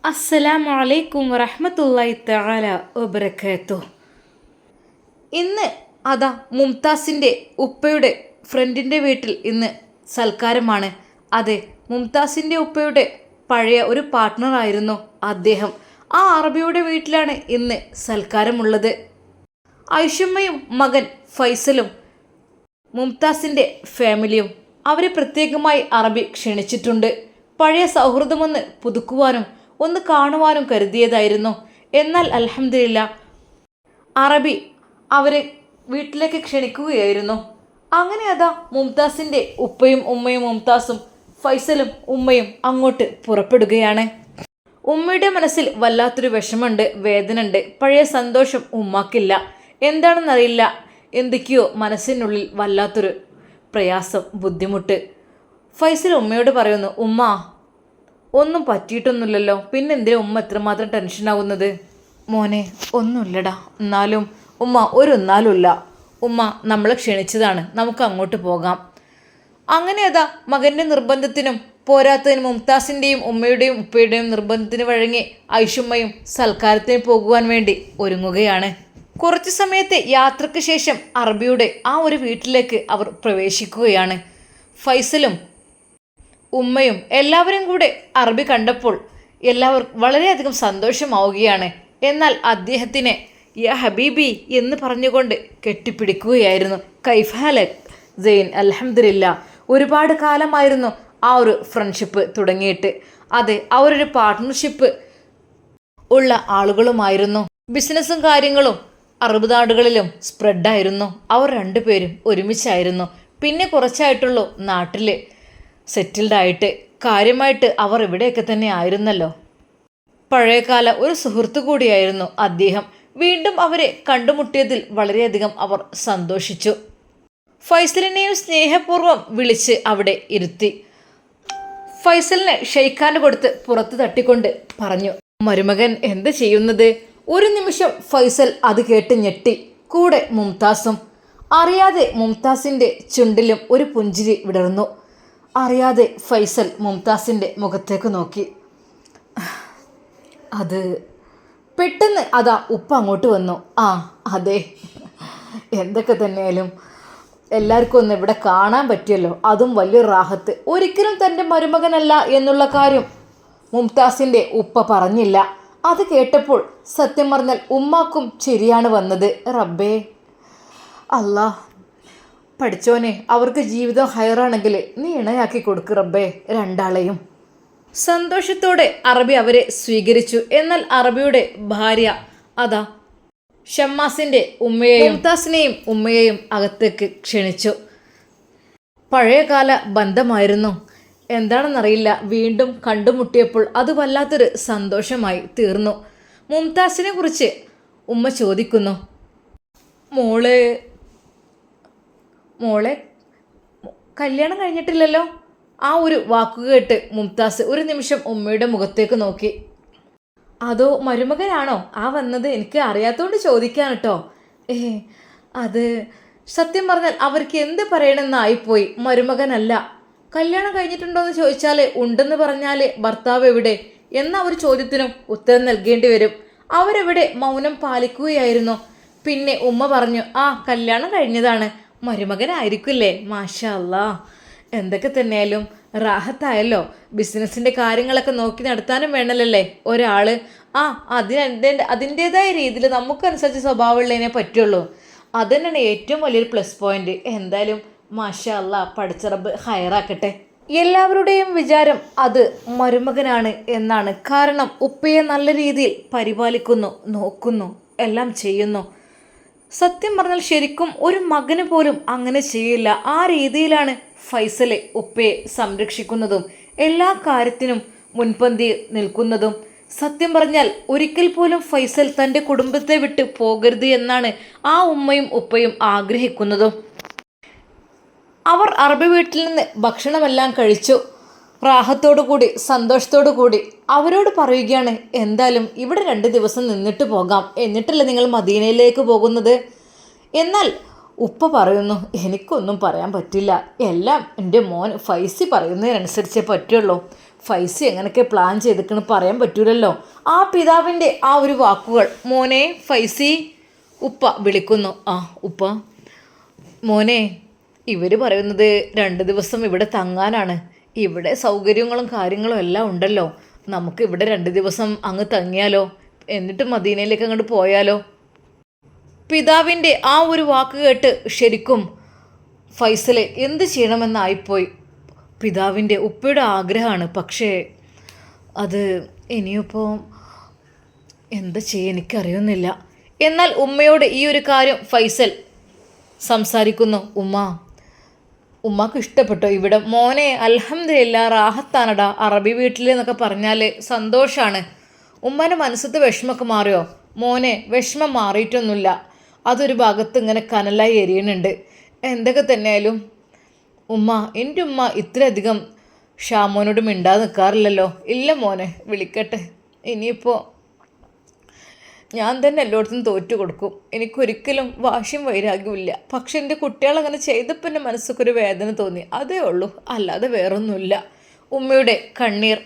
അസ്സലാമു അലൈക്കും വറഹ്മത്തുള്ളാഹി തആല വബറകാതുഹു. ഇന്ന് അതാ മുംതാസിൻ്റെ ഉപ്പയുടെ ഫ്രണ്ടിൻ്റെ വീട്ടിൽ ഇന്ന് സൽക്കാരമാണ്. അതെ, മുംതാസിൻ്റെ ഉപ്പയുടെ പഴയ ഒരു പാർട്ട്ണറായിരുന്നു അദ്ദേഹം. ആ അറബിയുടെ വീട്ടിലാണ് ഇന്ന് സൽക്കാരമുള്ളത്. ഐഷുമ്മയും മകൻ ഫൈസലും മുംതാസിൻ്റെ ഫാമിലിയും അവരെ പ്രത്യേകമായി അറബി ക്ഷണിച്ചിട്ടുണ്ട്. പഴയ സൗഹൃദമൊന്ന് പുതുക്കുവാനും ഒന്ന് കാണുവാനും കരുതിയതായിരുന്നു. എന്നാൽ അൽഹംദുലില്ലാ അറബി അവരെ വീട്ടിലേക്ക് ക്ഷണിക്കുകയായിരുന്നു. അങ്ങനെ അതാ മുംതാസിൻ്റെ ഉപ്പയും ഉമ്മയും മുംതാസും ഫൈസലും ഉമ്മയും അങ്ങോട്ട് പുറപ്പെടുകയാണ്. ഉമ്മയുടെ മനസ്സിൽ വല്ലാത്തൊരു വിഷമമുണ്ട്, വേദനയുണ്ട്. പഴയ സന്തോഷം ഉമ്മാക്കില്ല. എന്താണെന്നറിയില്ല, എന്തൊക്കെയോ മനസ്സിനുള്ളിൽ വല്ലാത്തൊരു പ്രയാസം, ബുദ്ധിമുട്ട്. ഫൈസൽ ഉമ്മയോട് പറയുന്നു, ഉമ്മ ഒന്നും പറ്റിയിട്ടൊന്നുമില്ലല്ലോ, പിന്നെ എന്തിനാ ഉമ്മ എത്രമാത്രം ടെൻഷനാകുന്നത്? മോനെ ഒന്നുമില്ലടാ. എന്നാലും ഉമ്മ എന്നാലുമില്ല. ഉമ്മ നമ്മളെ ക്ഷണിച്ചതാണ്, നമുക്ക് അങ്ങോട്ട് പോകാം. അങ്ങനെ അതാ മകൻ്റെ നിർബന്ധത്തിനും പോരാത്തതിനും മുംതാസിൻ്റെയും ഉമ്മയുടെയും ഉപ്പയുടെയും നിർബന്ധത്തിന് വഴങ്ങി ഐഷുമ്മയും സൽക്കാരത്തിന് പോകുവാൻ വേണ്ടി ഒരുങ്ങുകയാണ്. കുറച്ചു സമയത്തെ യാത്രയ്ക്ക് ശേഷം അറബിയുടെ ആ ഒരു വീട്ടിലേക്ക് അവർ പ്രവേശിക്കുകയാണ്. ഫൈസലും ഉമ്മയും എല്ലാവരും കൂടെ അറബി കണ്ടപ്പോൾ എല്ലാവർക്കും വളരെയധികം സന്തോഷമാവുകയാണ്. എന്നാൽ അദ്ദേഹത്തിനെ യാ ഹബീബി എന്ന് പറഞ്ഞുകൊണ്ട് കെട്ടിപ്പിടിക്കുകയായിരുന്നു. കൈഫാലക് സെയിൻ, അൽഹംദുലില്ലാ. ഒരുപാട് കാലമായിരുന്നു ആ ഒരു ഫ്രണ്ട്ഷിപ്പ് തുടങ്ങിയിട്ട്. അതെ, അവരൊരു പാർട്ട്ണർഷിപ്പ് ഉള്ള ആളുകളുമായിരുന്നു. ബിസിനസ്സും കാര്യങ്ങളും അറബ് നാടുകളിലും സ്പ്രെഡായിരുന്നു. അവർ രണ്ടുപേരും ഒരുമിച്ചായിരുന്നു. പിന്നെ കുറച്ചായിട്ടുള്ളൂ നാട്ടിൽ സെറ്റിൽഡായിട്ട്. കാര്യമായിട്ട് അവർ ഇവിടെയൊക്കെ തന്നെ ആയിരുന്നല്ലോ. പഴയകാല ഒരു സുഹൃത്തു കൂടിയായിരുന്നു അദ്ദേഹം. വീണ്ടും അവരെ കണ്ടുമുട്ടിയതിൽ വളരെയധികം അവർ സന്തോഷിച്ചു. ഫൈസലിനെയും സ്നേഹപൂർവ്വം വിളിച്ച് അവിടെ ഇരുത്തി. ഫൈസലിനെ ഷെയ്ഖാൻ കൊടുത്ത് പുറത്ത് തട്ടിക്കൊണ്ട് പറഞ്ഞു, മരുമകൻ എന്ത് ചെയ്യുന്നത്? ഒരു നിമിഷം ഫൈസൽ അത് കേട്ട് ഞെട്ടി. കൂടെ മുംതാസും. അറിയാതെ മുംതാസിൻ്റെ ചുണ്ടിലും ഒരു പുഞ്ചിരി വിടർന്നു. അറിയാതെ ഫൈസൽ മുംതാസിൻ്റെ മുഖത്തേക്ക് നോക്കി. അത് പെട്ടെന്ന് അതാ ഉപ്പ അങ്ങോട്ട് വന്നു. ആ അതെ, എന്തൊക്കെ തന്നെയാലും എല്ലാവർക്കും ഒന്ന് ഇവിടെ കാണാൻ പറ്റിയല്ലോ, അതും വലിയൊരു റാഹത്ത്. ഒരിക്കലും തൻ്റെ മരുമകനല്ല എന്നുള്ള കാര്യം മുംതാസിൻ്റെ ഉപ്പ പറഞ്ഞില്ല. അത് കേട്ടപ്പോൾ സത്യം പറഞ്ഞാൽ ഉമ്മാക്കും ശരിയാണ് വന്നത്. റബ്ബേ അല്ലാ, പഠിച്ചോനെ, അവർക്ക് ജീവിതം ഹയറാണെങ്കിൽ നീ ഇണയാക്കി കൊടുക്ക് റബ്ബേ രണ്ടാളെയും. സന്തോഷത്തോടെ അറബി അവരെ സ്വീകരിച്ചു. എന്നാൽ അറബിയുടെ ഭാര്യ അതാ ഷമ്മാസിൻ്റെ ഉമ്മയെയും മുംതാസിനെയും ഉമ്മയെയും അകത്തേക്ക് ക്ഷണിച്ചു. പഴയകാല ബന്ധമായിരുന്നു. എന്താണെന്നറിയില്ല, വീണ്ടും കണ്ടുമുട്ടിയപ്പോൾ അത് വല്ലാത്തൊരു സന്തോഷമായി തീർന്നു. മുംതാസിനെ കുറിച്ച് ഉമ്മ ചോദിക്കുന്നു, മോളെ കല്യാണം കഴിഞ്ഞിട്ടില്ലല്ലോ? ആ ഒരു വാക്കുകേട്ട് മുംതാസ് ഒരു നിമിഷം ഉമ്മയുടെ മുഖത്തേക്ക് നോക്കി. അതോ മരുമകനാണോ ആ വന്നത്? എനിക്ക് അറിയാത്തതുകൊണ്ട് ചോദിക്കാൻ കേട്ടോ. അത് സത്യം പറഞ്ഞാൽ അവർക്ക് എന്ത് പറയണമെന്നായിപ്പോയി. മരുമകനല്ല. കല്യാണം കഴിഞ്ഞിട്ടുണ്ടോ എന്ന് ചോദിച്ചാൽ ഉണ്ടെന്ന് പറഞ്ഞാൽ ഭർത്താവ് എവിടെ എന്ന ഒരു ചോദ്യത്തിനും ഉത്തരം നൽകേണ്ടി വരും. അവരെവിടെ മൗനം പാലിക്കുകയായിരുന്നു. പിന്നെ ഉമ്മ പറഞ്ഞു, ആ കല്യാണം കഴിഞ്ഞതാണ്, മരുമകനായിരിക്കില്ലേ? മാഷാ അല്ലാ, എന്തൊക്കെ തന്നെയാലും റാഹത്തായല്ലോ. ബിസിനസ്സിൻ്റെ കാര്യങ്ങളൊക്കെ നോക്കി നടത്താനും വേണമല്ലേ ഒരാൾ. ആ അതിൻ്റേതായ രീതിയിൽ നമുക്കനുസരിച്ച് സ്വഭാവമുള്ളതിനെ പറ്റുള്ളൂ. അത് തന്നെയാണ് ഏറ്റവും വലിയൊരു പ്ലസ് പോയിന്റ്. എന്തായാലും മാഷാ അല്ലാ, പഠിച്ച റബ്ബ് ഹയറാക്കട്ടെ. എല്ലാവരുടെയും വിചാരം അത് മരുമകനാണ് എന്നാണ്. കാരണം ഉപ്പയെ നല്ല രീതിയിൽ പരിപാലിക്കുന്നു, നോക്കുന്നു, എല്ലാം ചെയ്യുന്നു. സത്യം പറഞ്ഞാൽ ശരിക്കും ഒരു മകന് പോലും അങ്ങനെ ചെയ്യില്ല. ആ രീതിയിലാണ് ഫൈസലെ ഉപ്പയെ സംരക്ഷിക്കുന്നതും എല്ലാ കാര്യത്തിനും മുൻപന്തി നിൽക്കുന്നതും. സത്യം പറഞ്ഞാൽ ഒരിക്കൽ പോലും ഫൈസൽ തൻ്റെ കുടുംബത്തെ വിട്ട് പോകരുത് എന്നാണ് ആ ഉമ്മയും ഉപ്പയും ആഗ്രഹിക്കുന്നതും. അവർ അറബി വീട്ടിൽ നിന്ന് ഭക്ഷണമെല്ലാം കഴിച്ചു. റാഹത്തോടു കൂടി സന്തോഷത്തോടു കൂടി അവരോട് പറയുകയാണ്, എന്തായാലും ഇവിടെ 2 ദിവസം നിന്നിട്ട് പോകാം, എന്നിട്ടല്ലേ നിങ്ങൾ മദീനയിലേക്ക് പോകുന്നത്? എന്നാൽ ഉപ്പ പറയുന്നു, എനിക്കൊന്നും പറയാൻ പറ്റില്ല, എല്ലാം എൻ്റെ മോൻ ഫൈസി പറയുന്നതിനനുസരിച്ചേ പറ്റുള്ളൂ. ഫൈസി എങ്ങനെയൊക്കെ പ്ലാൻ ചെയ്തിക്കണ് പറയാൻ പറ്റൂലല്ലോ. ആ പിതാവിൻ്റെ ആ ഒരു വാക്കുകൾ. മോനെ ഫൈസി, ഉപ്പ വിളിക്കുന്നു. ആ ഉപ്പ. മോനെ, ഇവർ പറയുന്നത് 2 ദിവസം ഇവിടെ തങ്ങാനാണ്. ഇവിടെ സൗകര്യങ്ങളും കാര്യങ്ങളും എല്ലാം ഉണ്ടല്ലോ. നമുക്ക് ഇവിടെ 2 ദിവസം അങ്ങ് തങ്ങിയാലോ, എന്നിട്ട് മദീനയിലേക്ക് അങ്ങോട്ട് പോയാലോ. പിതാവിൻ്റെ ആ ഒരു വാക്ക് കേട്ട് ശരിക്കും ഫൈസല് എന്ത് ചെയ്യണമെന്നായിപ്പോയി. പിതാവിൻ്റെ ഉപ്പയുടെ ആഗ്രഹമാണ്, പക്ഷേ അത് ഇനിയിപ്പോൾ എന്താ ചെയ്യുക എനിക്കറിയുന്നില്ല. എന്നാൽ ഉമ്മയോട് ഈ ഒരു കാര്യം ഫൈസൽ സംസാരിക്കുന്നു. ഉമ്മക്ക് ഇഷ്ടപ്പെട്ടോ ഇവിടെ? മോനെ അൽഹംദുലില്ലാ റാഹത്താനടാ, അറബി വീട്ടിൽ എന്നൊക്കെ പറഞ്ഞാൽ സന്തോഷമാണ്. ഉമ്മാൻ്റെ മനസ്സത്തെ വിഷമമൊക്കെ മാറിയോ? മോനെ വിഷമം മാറിയിട്ടൊന്നുമില്ല, അതൊരു ഭാഗത്ത് ഇങ്ങനെ കനലായി എരിയുന്നുണ്ട്. എന്തൊക്കെ തന്നെയായാലും എൻ്റെ ഉമ്മ ഇത്രയധികം ഷാമോനോട് മിണ്ടാതെ നിൽക്കാറില്ലല്ലോ. ഇല്ല മോനെ, വിളിക്കട്ടെ. ഇനിയിപ്പോൾ ഞാൻ തന്നെ എല്ലായിടത്തും തോറ്റു കൊടുക്കും. എനിക്കൊരിക്കലും വാശിയും വൈരാഗ്യമില്ല. പക്ഷെ എൻ്റെ കുട്ടികളങ്ങനെ ചെയ്തപ്പോൾ എൻ്റെ മനസ്സൊക്കെ ഒരു വേദന തോന്നി, അതേ ഉള്ളൂ, അല്ലാതെ വേറൊന്നുമില്ല. ഉമ്മയുടെ കണ്ണീർ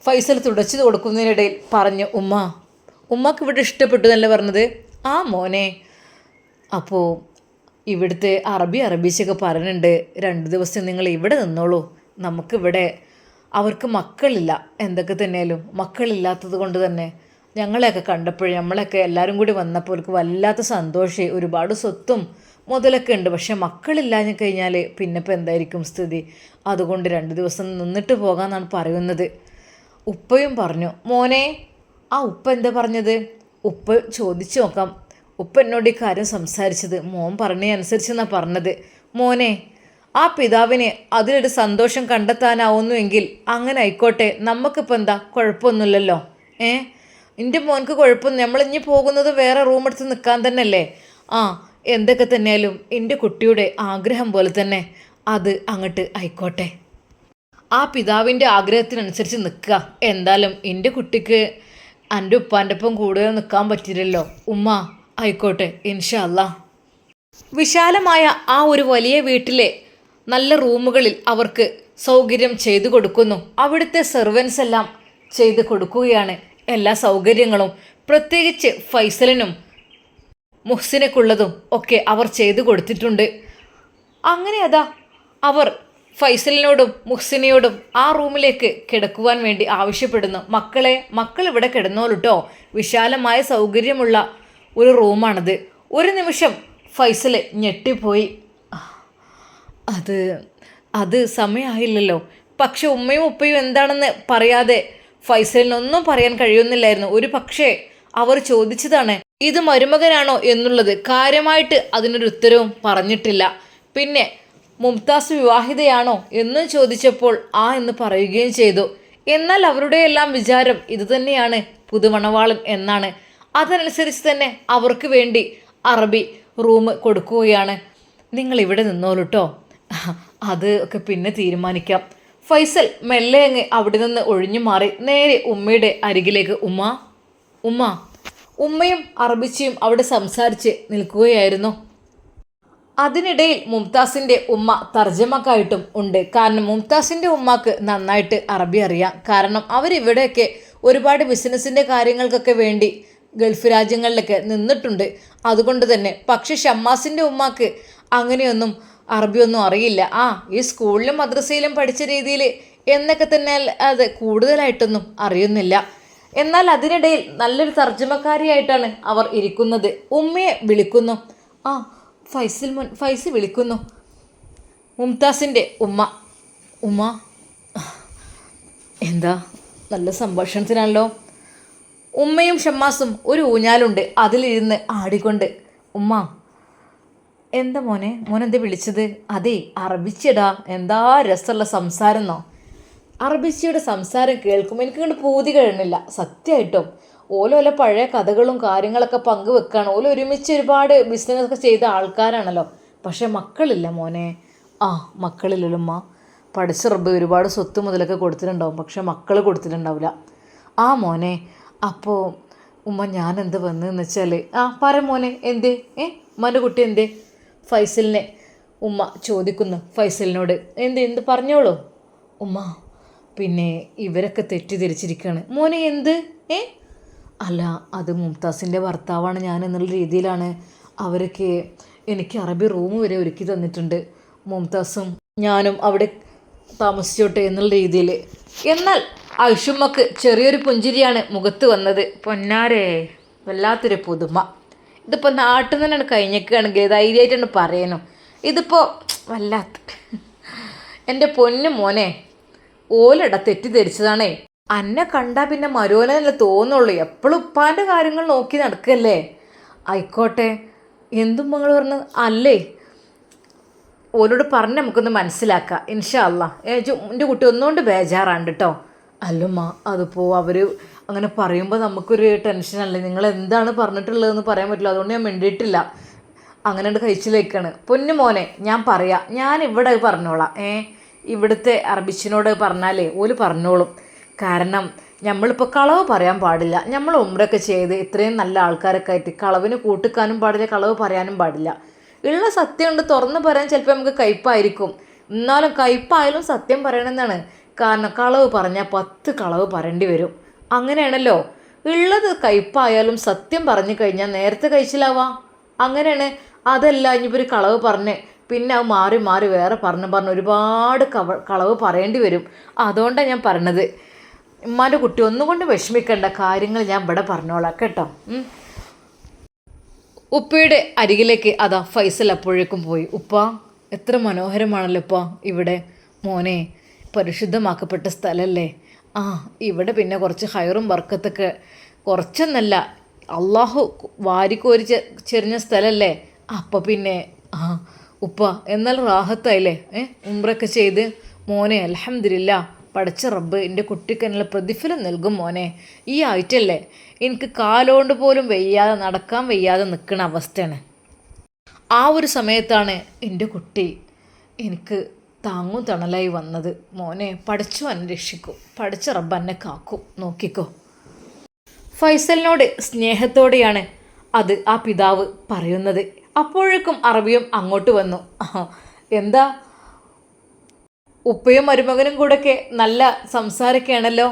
ഫൈസൽ തുടച്ചു കൊടുക്കുന്നതിനിടയിൽ പറഞ്ഞു. ഉമ്മക്ക് ഇവിടെ ഇഷ്ടപ്പെട്ടു എന്നല്ലേ പറഞ്ഞത്? ആ മോനെ, അപ്പോൾ ഇവിടുത്തെ അറബീച്ചൊക്കെ പറയുന്നുണ്ട് 2 ദിവസം നിങ്ങൾ ഇവിടെ നിന്നോളൂ. നമുക്കിവിടെ അവർക്ക് മക്കളില്ല. എന്തൊക്കെ തന്നെയാലും മക്കളില്ലാത്തത് കൊണ്ട് തന്നെ ഞങ്ങളെയൊക്കെ കണ്ടപ്പോഴേ നമ്മളൊക്കെ എല്ലാവരും കൂടി വന്നപ്പോൾ അവർക്ക് വല്ലാത്ത സന്തോഷമായി. ഒരുപാട് സ്വത്തും മുതലൊക്കെ ഉണ്ട്, പക്ഷെ മക്കളില്ലാഞ്ഞു കഴിഞ്ഞാൽ പിന്നെ ഇപ്പോൾ എന്തായിരിക്കും സ്ഥിതി. അതുകൊണ്ട് 2 ദിവസം നിന്നിട്ട് പോകാമെന്നാണ് പറയുന്നത്. ഉപ്പയും പറഞ്ഞു. മോനെ, ആ ഉപ്പ എന്താ പറഞ്ഞത്? ഉപ്പ ചോദിച്ചു നോക്കാം. ഉപ്പ എന്നോട് ഈ കാര്യം സംസാരിച്ചത് മോൻ പറഞ്ഞതനുസരിച്ചെന്നാണ് പറഞ്ഞത്. മോനെ, ആ പിതാവിന് അതിലൊരു സന്തോഷം കണ്ടെത്താനാവുന്നുവെങ്കിൽ അങ്ങനെ ആയിക്കോട്ടെ, നമുക്കിപ്പോൾ എന്താ, കുഴപ്പമൊന്നുമില്ലല്ലോ. എൻ്റെ മോൻക്ക് കുഴപ്പമൊന്നും, നമ്മളിഞ്ഞ് പോകുന്നത് വേറെ റൂം എടുത്ത് നിൽക്കാൻ തന്നെയല്ലേ. എന്തൊക്കെ തന്നെയാലും എൻ്റെ കുട്ടിയുടെ ആഗ്രഹം പോലെ തന്നെ അത് അങ്ങോട്ട് ആയിക്കോട്ടെ. ആ പിതാവിൻ്റെ ആഗ്രഹത്തിനനുസരിച്ച് നിൽക്കുക. എന്തായാലും എൻ്റെ കുട്ടിക്ക് എൻ്റെ ഉപ്പാൻ്റെ ഒപ്പം കൂടുതൽ നിൽക്കാൻ പറ്റില്ലല്ലോ. ആയിക്കോട്ടെ ഇൻഷാ അല്ലാ. വിശാലമായ ആ ഒരു വലിയ വീട്ടിലെ നല്ല റൂമുകളിൽ അവർക്ക് സൗകര്യം ചെയ്തു കൊടുക്കുന്നു. അവിടുത്തെ സെർവൻസ് എല്ലാം ചെയ്ത് കൊടുക്കുകയാണ് എല്ലാ സൗകര്യങ്ങളും. പ്രത്യേകിച്ച് ഫൈസലിനും മുഹ്സിനക്കുള്ളതും ഒക്കെ അവർ ചെയ്തു കൊടുത്തിട്ടുണ്ട്. അങ്ങനെ അതാ അവർ ഫൈസലിനോടും മുഹ്സിനയോടും ആ റൂമിലേക്ക് കിടക്കുവാൻ വേണ്ടി ആവശ്യപ്പെടുന്നു. മക്കൾ ഇവിടെ കിടന്നോളൂട്ടോ, വിശാലമായ സൗകര്യമുള്ള ഒരു റൂമാണത്. ഒരു നിമിഷം ഫൈസൽ ഞെട്ടിപ്പോയി. അത് സമയമായില്ലല്ലോ. പക്ഷെ ഉമ്മയും ഉപ്പയും എന്താണെന്ന് പറയാതെ ഫൈസലിനൊന്നും പറയാൻ കഴിയുന്നില്ലായിരുന്നു. ഒരു പക്ഷേ അവർ ചോദിച്ചതാണ് ഇത് മരുമകനാണോ എന്നുള്ളത്. കാര്യമായിട്ട് അതിനൊരു ഉത്തരവും പറഞ്ഞിട്ടില്ല. പിന്നെ മുംതാസ് വിവാഹിതയാണോ എന്നും ചോദിച്ചപ്പോൾ എന്ന് പറയുകയും ചെയ്തു. എന്നാൽ അവരുടെ എല്ലാം വിചാരം ഇതുതന്നെയാണ്, പുതുമണവാളൻ എന്നാണ്. അതനുസരിച്ച് തന്നെ അവർക്ക് വേണ്ടി അറബി റൂം കൊടുക്കുകയാണ്. നിങ്ങൾ ഇവിടെ നിന്നോളൂട്ടോ, അത് ഒക്കെ പിന്നെ തീരുമാനിക്കാം. ഫൈസൽ മെല്ലെ അങ്ങ് അവിടെ നിന്ന് ഒഴിഞ്ഞു മാറി നേരെ ഉമ്മയുടെ അരികിലേക്ക്. ഉമ്മയും അറബിച്ചയും അവിടെ സംസാരിച്ച് നിൽക്കുകയായിരുന്നു. അതിനിടയിൽ മുംതാസിൻ്റെ ഉമ്മ തർജ്ജമക്കായിട്ടും ഉണ്ട്. കാരണം മുംതാസിൻ്റെ ഉമ്മക്ക് നന്നായിട്ട് അറബി അറിയാം. കാരണം അവരിവിടെയൊക്കെ ഒരുപാട് ബിസിനസ്സിൻ്റെ കാര്യങ്ങൾക്കൊക്കെ വേണ്ടി ഗൾഫ് രാജ്യങ്ങളിലൊക്കെ നിന്നിട്ടുണ്ട്. അതുകൊണ്ട് തന്നെ. പക്ഷെ ഷമ്മാസിൻ്റെ ഉമ്മക്ക് അങ്ങനെയൊന്നും അറബിയൊന്നും അറിയില്ല. ഈ സ്കൂളിലും മദ്രസയിലും പഠിച്ച രീതിയിൽ എന്നൊക്കെ തന്നെ അത് കൂടുതലായിട്ടൊന്നും അറിയുന്നില്ല. എന്നാൽ അതിനിടയിൽ നല്ലൊരു തർജ്ജമക്കാരിയായിട്ടാണ് അവർ ഇരിക്കുന്നത്. ഉമ്മയെ വിളിക്കുന്നു. ഫൈസൽ വിളിക്കുന്നു. മുംതാസിൻ്റെ ഉമ്മ എന്താ, നല്ല സംഭാഷണത്തിനാണല്ലോ. ഉമ്മയും ഷമ്മാസും ഒരു ഊഞ്ഞാലുണ്ട്, അതിലിരുന്ന് ആടിക്കൊണ്ട്. എന്താ മോനെന്താ വിളിച്ചത്? അതെ അറബിച്ചടാ, എന്താ രസമുള്ള സംസാരം എന്നോ. അറബിച്ചയുടെ സംസാരം കേൾക്കുമ്പോൾ എനിക്കിങ്ങോട്ട് പൂതി കഴിയുന്നില്ല സത്യമായിട്ടും. ഓല പഴയ കഥകളും കാര്യങ്ങളൊക്കെ പങ്കുവെക്കുകയാണ്. ഒരുമിച്ച് ഒരുപാട് ബിസിനസ്സൊക്കെ ചെയ്ത ആൾക്കാരാണല്ലോ. പക്ഷേ മക്കളില്ല മോനെ. മക്കളില്ലല്ലോ ഉമ്മ. പഠിച്ച റബ്ബ് ഒരുപാട് സ്വത്ത് മുതലൊക്കെ കൊടുത്തിട്ടുണ്ടാവും, പക്ഷെ മക്കൾ കൊടുത്തിട്ടുണ്ടാവില്ല. മോനെ, അപ്പോൾ ഉമ്മ ഞാനെന്ത് വന്നതെന്ന് വെച്ചാൽ പറ മോനെ, എന്തേ ഉമ്മൻ്റെ കുട്ടി എന്തേ? ഫൈസലിനെ ഉമ്മ ചോദിക്കുന്നു ഫൈസലിനോട്. എന്ത് പറഞ്ഞോളൂ ഉമ്മ. പിന്നെ ഇവരൊക്കെ തെറ്റിദ്ധരിച്ചിരിക്കുകയാണ്. മോനെ എന്ത് ഏ അല്ല, അത് മുംതാസിൻ്റെ ഭർത്താവാണ് ഞാൻ എന്നുള്ള രീതിയിലാണ് അവരൊക്കെ എനിക്ക് അറബി റൂം വരെ ഒരുക്കി തന്നിട്ടുണ്ട്. മുംതാസും ഞാനും അവിടെ താമസിച്ചോട്ടെ എന്നുള്ള രീതിയിൽ. എന്നാൽ ഐഷുമ്മക്ക് ചെറിയൊരു പുഞ്ചിരിയാണ് മുഖത്ത് വന്നത്. പൊന്നാരേ, വല്ലാത്തൊരു പുതുമ. ഇതിപ്പോൾ നാട്ടിൽ നിന്ന് തന്നെ കഴിഞ്ഞേക്കുകയാണെങ്കിൽ ധൈര്യമായിട്ടാണ് പറയാനോ. ഇതിപ്പോൾ വല്ലാത്ത എൻ്റെ പൊന്നു മോനെ, ഓലട തെറ്റിദ്ധരിച്ചതാണേ. അന്നെ കണ്ടാൽ പിന്നെ മരോനല്ലേ തോന്നുള്ളൂ. എപ്പോഴും ഉപ്പാൻ്റെ കാര്യങ്ങൾ നോക്കി നടക്കല്ലേ. ആയിക്കോട്ടെ, എന്തും മകൾ പറഞ്ഞു അല്ലേ, ഓരോട് പറഞ്ഞ് നമുക്കൊന്ന് മനസ്സിലാക്കാം ഇൻഷാ അല്ലാ. എൻ്റെ കുട്ടി ഒന്നുകൊണ്ട് ബേജാറാണ്ട് കേട്ടോ. അല്ലുമ്മ, അതിപ്പോൾ അവർ അങ്ങനെ പറയുമ്പോൾ നമുക്കൊരു ടെൻഷനല്ലേ. നിങ്ങൾ എന്താണ് പറഞ്ഞിട്ടുള്ളതെന്ന് പറയാൻ പറ്റില്ല, അതുകൊണ്ട് ഞാൻ മിണ്ടിയിട്ടില്ല. അങ്ങനെ കഴിച്ചിലേക്കാണ്. പൊന്നു മോനെ, ഞാൻ പറയാം, ഞാൻ ഇവിടെ പറഞ്ഞോളാം. ഇവിടുത്തെ അറബിച്ചിനോട് പറഞ്ഞാലേ ഓല് പറഞ്ഞോളും. കാരണം നമ്മളിപ്പോൾ കളവ് പറയാൻ പാടില്ല. നമ്മൾ ഉംറയൊക്കെ ചെയ്ത് ഇത്രയും നല്ല ആൾക്കാരൊക്കെ ആയിട്ട് കളവിന് കൂട്ടിക്കാനും പാടില്ല, കളവ് പറയാനും പാടില്ല. ഉള്ള സത്യം കൊണ്ട് തുറന്ന് പറയാൻ ചിലപ്പോൾ നമുക്ക് കയ്പായിരിക്കും. എന്നാലും കയ്പായാലും സത്യം പറയണമെന്നാണ്. കാരണം കളവ് പറഞ്ഞാൽ 10 കളവ് പറയേണ്ടി വരും. അങ്ങനെയാണല്ലോ. ഉള്ളത് കയ്പായാലും സത്യം പറഞ്ഞു കഴിഞ്ഞാൽ നേരത്തെ കഴിച്ചിലാവാം. അങ്ങനെയാണ്. അതല്ല, ഇനിയിപ്പോൾ ഒരു കളവ് പറഞ്ഞ് പിന്നെ അത് മാറി മാറി വേറെ പറഞ്ഞ് ഒരുപാട് കളവ് പറയേണ്ടി വരും. അതുകൊണ്ടാണ് ഞാൻ പറഞ്ഞത്. ഉമ്മാൻ്റെ കുട്ടി ഒന്നുകൊണ്ട് വിഷമിക്കേണ്ട, കാര്യങ്ങൾ ഞാൻ ഇവിടെ പറഞ്ഞോളാം കേട്ടോ. ഉപ്പയുടെ അരികിലേക്ക് അതാ ഫൈസൽ അപ്പോഴേക്കും പോയി. ഉപ്പ, എത്ര മനോഹരമാണല്ലോ ഉപ്പ ഇവിടെ. മോനെ, പരിശുദ്ധമാക്കപ്പെട്ട സ്ഥലമല്ലേ. ഇവിടെ പിന്നെ കുറച്ച് ഹൈറും ബർക്കത്തൊക്കെ കുറച്ചൊന്നല്ല, അള്ളാഹു വാരിക്കോരി ചെറിഞ്ഞ സ്ഥലമല്ലേ. അപ്പോൾ പിന്നെ ഉപ്പ എന്നാൽ റാഹത്തായില്ലേ ഉംറയൊക്കെ ചെയ്ത്. മോനെ അൽഹംദുലില്ലാ, പടച്ച റബ്ബ് എൻ്റെ കുട്ടിക്ക് എന്നുള്ള പ്രതിഫലം നൽകും മോനെ. ഈ ആയിട്ടല്ലേ എനിക്ക് കാലുകൊണ്ട് പോലും വയ്യാതെ നടക്കാൻ വയ്യാതെ നിൽക്കുന്ന അവസ്ഥയാണ്. ആ ഒരു സമയത്താണ് എൻ്റെ കുട്ടി എനിക്ക് താങ്ങും തണലായി വന്നത്. മോനെ, പടച്ചു എന്നെ രക്ഷിക്കും, പടച്ച റബ്ബ് എന്നെ കാക്കും, നോക്കിക്കോ. ഫൈസലിനോട് സ്നേഹത്തോടെയാണ് അത് ആ പിതാവ് പറയുന്നത്. അപ്പോഴേക്കും അറബിയും അങ്ങോട്ട് വന്നു. എന്താ, ഉപ്പയും മരുമകനും കൂടെയൊക്കെ നല്ല സംസാരമൊക്കെയാണല്ലോ.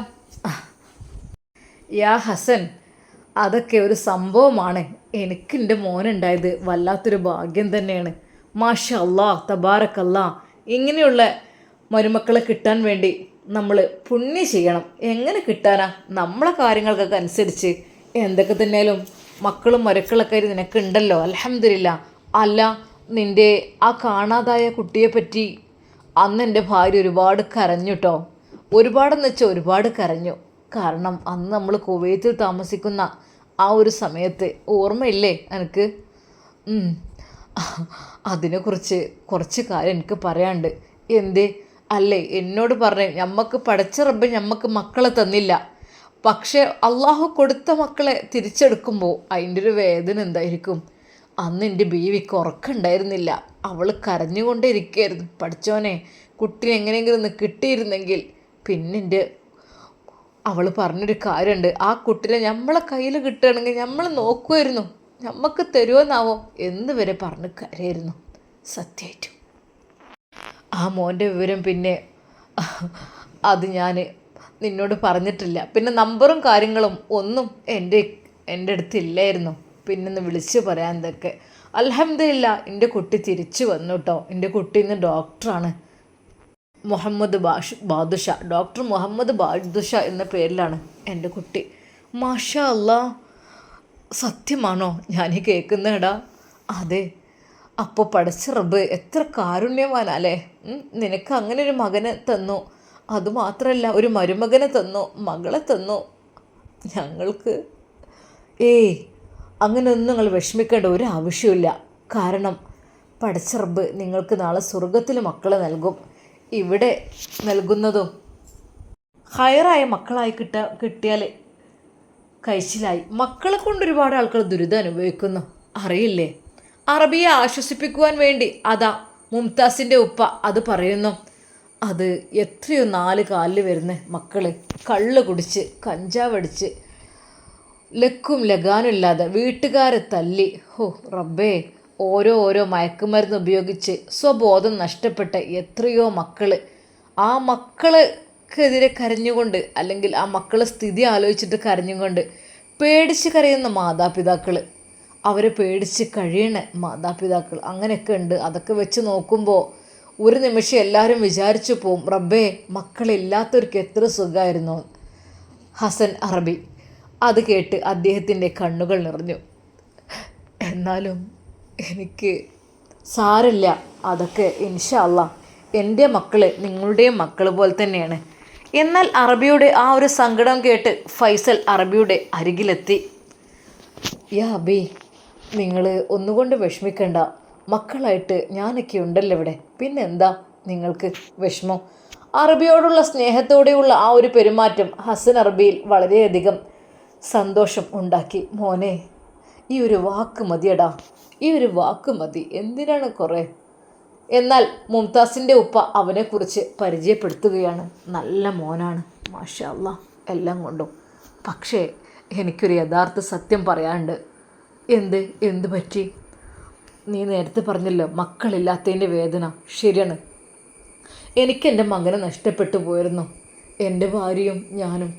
യാ ഹസൻ, അതൊക്കെ ഒരു സംഭവമാണ്. എനിക്കെൻ്റെ മോനുണ്ടായത് വല്ലാത്തൊരു ഭാഗ്യം തന്നെയാണ്. മാഷാ അല്ലാ, തബാറക്കല്ലാ. ഇങ്ങനെയുള്ള മരുമക്കളെ കിട്ടാൻ വേണ്ടി നമ്മൾ പുണ്യം ചെയ്യണം. എങ്ങനെ കിട്ടാനാ, നമ്മളെ കാര്യങ്ങൾക്കൊക്കെ അനുസരിച്ച് എന്തൊക്കെ തന്നെയാലും മക്കളും മരക്കളൊക്കെ നിനക്കുണ്ടല്ലോ, അൽഹംദുലില്ലാ. അല്ല, നിൻ്റെ ആ കാണാതായ കുട്ടിയെപ്പറ്റി അന്ന് എൻ്റെ ഭാര്യ ഒരുപാട് കരഞ്ഞു കേട്ടോ. ഒരുപാടെന്ന് വെച്ചാൽ ഒരുപാട് കരഞ്ഞു. കാരണം അന്ന് നമ്മൾ കുവൈത്തിൽ താമസിക്കുന്ന ആ ഒരു സമയത്ത് ഓർമ്മയില്ലേ എനിക്ക്? അതിനെക്കുറിച്ച് കുറച്ച് കാര്യം എനിക്ക് പറയാനുണ്ട്. എന്തേ? അല്ലേ, എന്നോട് പറഞ്ഞേ, ഞമ്മക്ക് പടച്ച റബ്ബ് ഞമ്മക്ക് മക്കളെ തന്നില്ല. പക്ഷേ അള്ളാഹു കൊടുത്ത മക്കളെ തിരിച്ചെടുക്കുമ്പോൾ അതിൻ്റെ ഒരു വേദന എന്തായിരിക്കും. അന്ന് എൻ്റെ ബീവിക്ക് ഉറക്കമുണ്ടായിരുന്നില്ല. അവൾ കരഞ്ഞുകൊണ്ടേ ഇരിക്കുകയായിരുന്നു. പഠിച്ചോനെ, കുട്ടിനെ എങ്ങനെയെങ്കിലും ഒന്ന് കിട്ടിയിരുന്നെങ്കിൽ. പിന്നെ അവൾ പറഞ്ഞൊരു കാര്യമുണ്ട്, ആ കുട്ടിനെ നമ്മളെ കയ്യിൽ കിട്ടുകയാണെങ്കിൽ നമ്മൾ നോക്കുമായിരുന്നു, നമുക്ക് തരുമെന്നാവോ എന്ന് വരെ പറഞ്ഞ് കരയായിരുന്നു. സത്യമായിട്ടും ആ മോൻ്റെ വിവരം പിന്നെ അത് ഞാൻ നിന്നോട് പറഞ്ഞിട്ടില്ല. പിന്നെ നമ്പറും കാര്യങ്ങളും ഒന്നും എൻ്റെ അടുത്തില്ലായിരുന്നു. പിന്നൊന്ന് വിളിച്ച് പറയാൻ ഇതൊക്കെ. അൽഹംദുലില്ലാ, എൻ്റെ കുട്ടി തിരിച്ചു വന്നു കേട്ടോ. എൻ്റെ കുട്ടി ഇന്ന് ഡോക്ടറാണ്. മുഹമ്മദ് ബാദുഷ, ഡോക്ടർ മുഹമ്മദ് ബാദുഷ എന്ന പേരിലാണ് എൻ്റെ കുട്ടി. മാഷാ അല്ലാ, സത്യമാണോ ഞാൻ കേൾക്കുന്നേടാ? അതെ. അപ്പോൾ പടച്ച റബ്ബ് എത്ര കാരുണ്യവാനല്ലേ. നിനക്ക് അങ്ങനെ ഒരു മകനെ തന്നു. അതുമാത്രമല്ല, ഒരു മരുമകനെ തന്നു, മകളെ തന്നു ഞങ്ങൾക്ക്. അങ്ങനെയൊന്നും നിങ്ങൾ വിഷമിക്കേണ്ട ഒരു ആവശ്യമില്ല. കാരണം പടച്ച റബ്ബ് നിങ്ങൾക്ക് നാളെ സ്വർഗത്തിൽ മക്കളെ നൽകും. ഇവിടെ നൽകുന്നതും ഹയറായ മക്കളായി കിട്ടിയാൽ കഴിച്ചിലായി. മക്കളെ കൊണ്ട് ഒരുപാട് ആൾക്കാർ ദുരിതം അനുഭവിക്കുന്നു, അറിയില്ലേ? അറബിയെ ആശ്വസിപ്പിക്കുവാൻ വേണ്ടി അതാ മുംതാസിൻ്റെ ഉപ്പ അത് പറയുന്നു. അത് എത്രയോ 4 കാലിൽ വരുന്ന മക്കൾ കള്ള് കുടിച്ച് കഞ്ചാവടിച്ച് ലക്കും ലഗാനും ഇല്ലാതെ വീട്ടുകാരെ തല്ലി, റബ്ബേ, ഓരോ മയക്കുമരുന്ന് ഉപയോഗിച്ച് സ്വബോധം നഷ്ടപ്പെട്ട എത്രയോ മക്കൾ. ആ മക്കൾ മക്കൾക്കെതിരെ കരഞ്ഞുകൊണ്ട്, അല്ലെങ്കിൽ ആ മക്കളെ സ്ഥിതി ആലോചിച്ചിട്ട് കരഞ്ഞുകൊണ്ട് പേടിച്ച് കരയുന്ന മാതാപിതാക്കൾ, അവരെ പേടിച്ച് കഴിയണ മാതാപിതാക്കൾ, അങ്ങനെയൊക്കെ ഉണ്ട്. അതൊക്കെ വെച്ച് നോക്കുമ്പോൾ ഒരു നിമിഷം എല്ലാവരും വിചാരിച്ചു പോവും, റബ്ബേ മക്കളില്ലാത്തവർക്ക് എത്ര സുഖമായിരുന്നു. ഹസൻ അറബി അത് കേട്ട് അദ്ദേഹത്തിൻ്റെ കണ്ണുകൾ നിറഞ്ഞു. എന്നാലും എനിക്ക് സാരമില്ല, അതൊക്കെ ഇൻഷാ അല്ലാ എൻ്റെ മക്കൾ നിങ്ങളുടെയും മക്കൾ പോലെ തന്നെയാണ്. എന്നാൽ അറബിയുടെ ആ ഒരു സങ്കടം കേട്ട് ഫൈസൽ അറബിയുടെ അരികിലെത്തി. യാ അബി, നിങ്ങൾ ഒന്നുകൊണ്ട് വിഷമിക്കണ്ട, മക്കളായിട്ട് ഞാനൊക്കെ ഉണ്ടല്ലോ ഇവിടെ, പിന്നെന്താ നിങ്ങൾക്ക് വിഷമം? അറബിയോടുള്ള സ്നേഹത്തോടെയുള്ള ആ ഒരു പെരുമാറ്റം ഹസൻ അറബിയിൽ വളരെയധികം സന്തോഷം ഉണ്ടാക്കി. മോനെ, ഈ ഒരു വാക്ക് മതിയടാ, ഈ ഒരു വാക്ക് മതി, എന്തിനാണ് കുറേ. എന്നാൽ മുംതാസിൻ്റെ ഉപ്പ അവനെക്കുറിച്ച് പരിചയപ്പെടുത്തുകയാണ്. നല്ല മോനാണ്, മാഷാ അല്ലാ, എല്ലാം കൊണ്ടും. പക്ഷേ എനിക്കൊരു യഥാർത്ഥ സത്യം പറയാനുണ്ട്. എന്ത് പറ്റി? നീ നേരത്തെ പറഞ്ഞല്ലോ മക്കളില്ലാത്തതിൻ്റെ വേദന. ശരിയാണ്, എനിക്കെൻ്റെ മകനെ നഷ്ടപ്പെട്ടു പോയിരുന്നു. എൻ്റെ ഭാര്യയും ഞാനും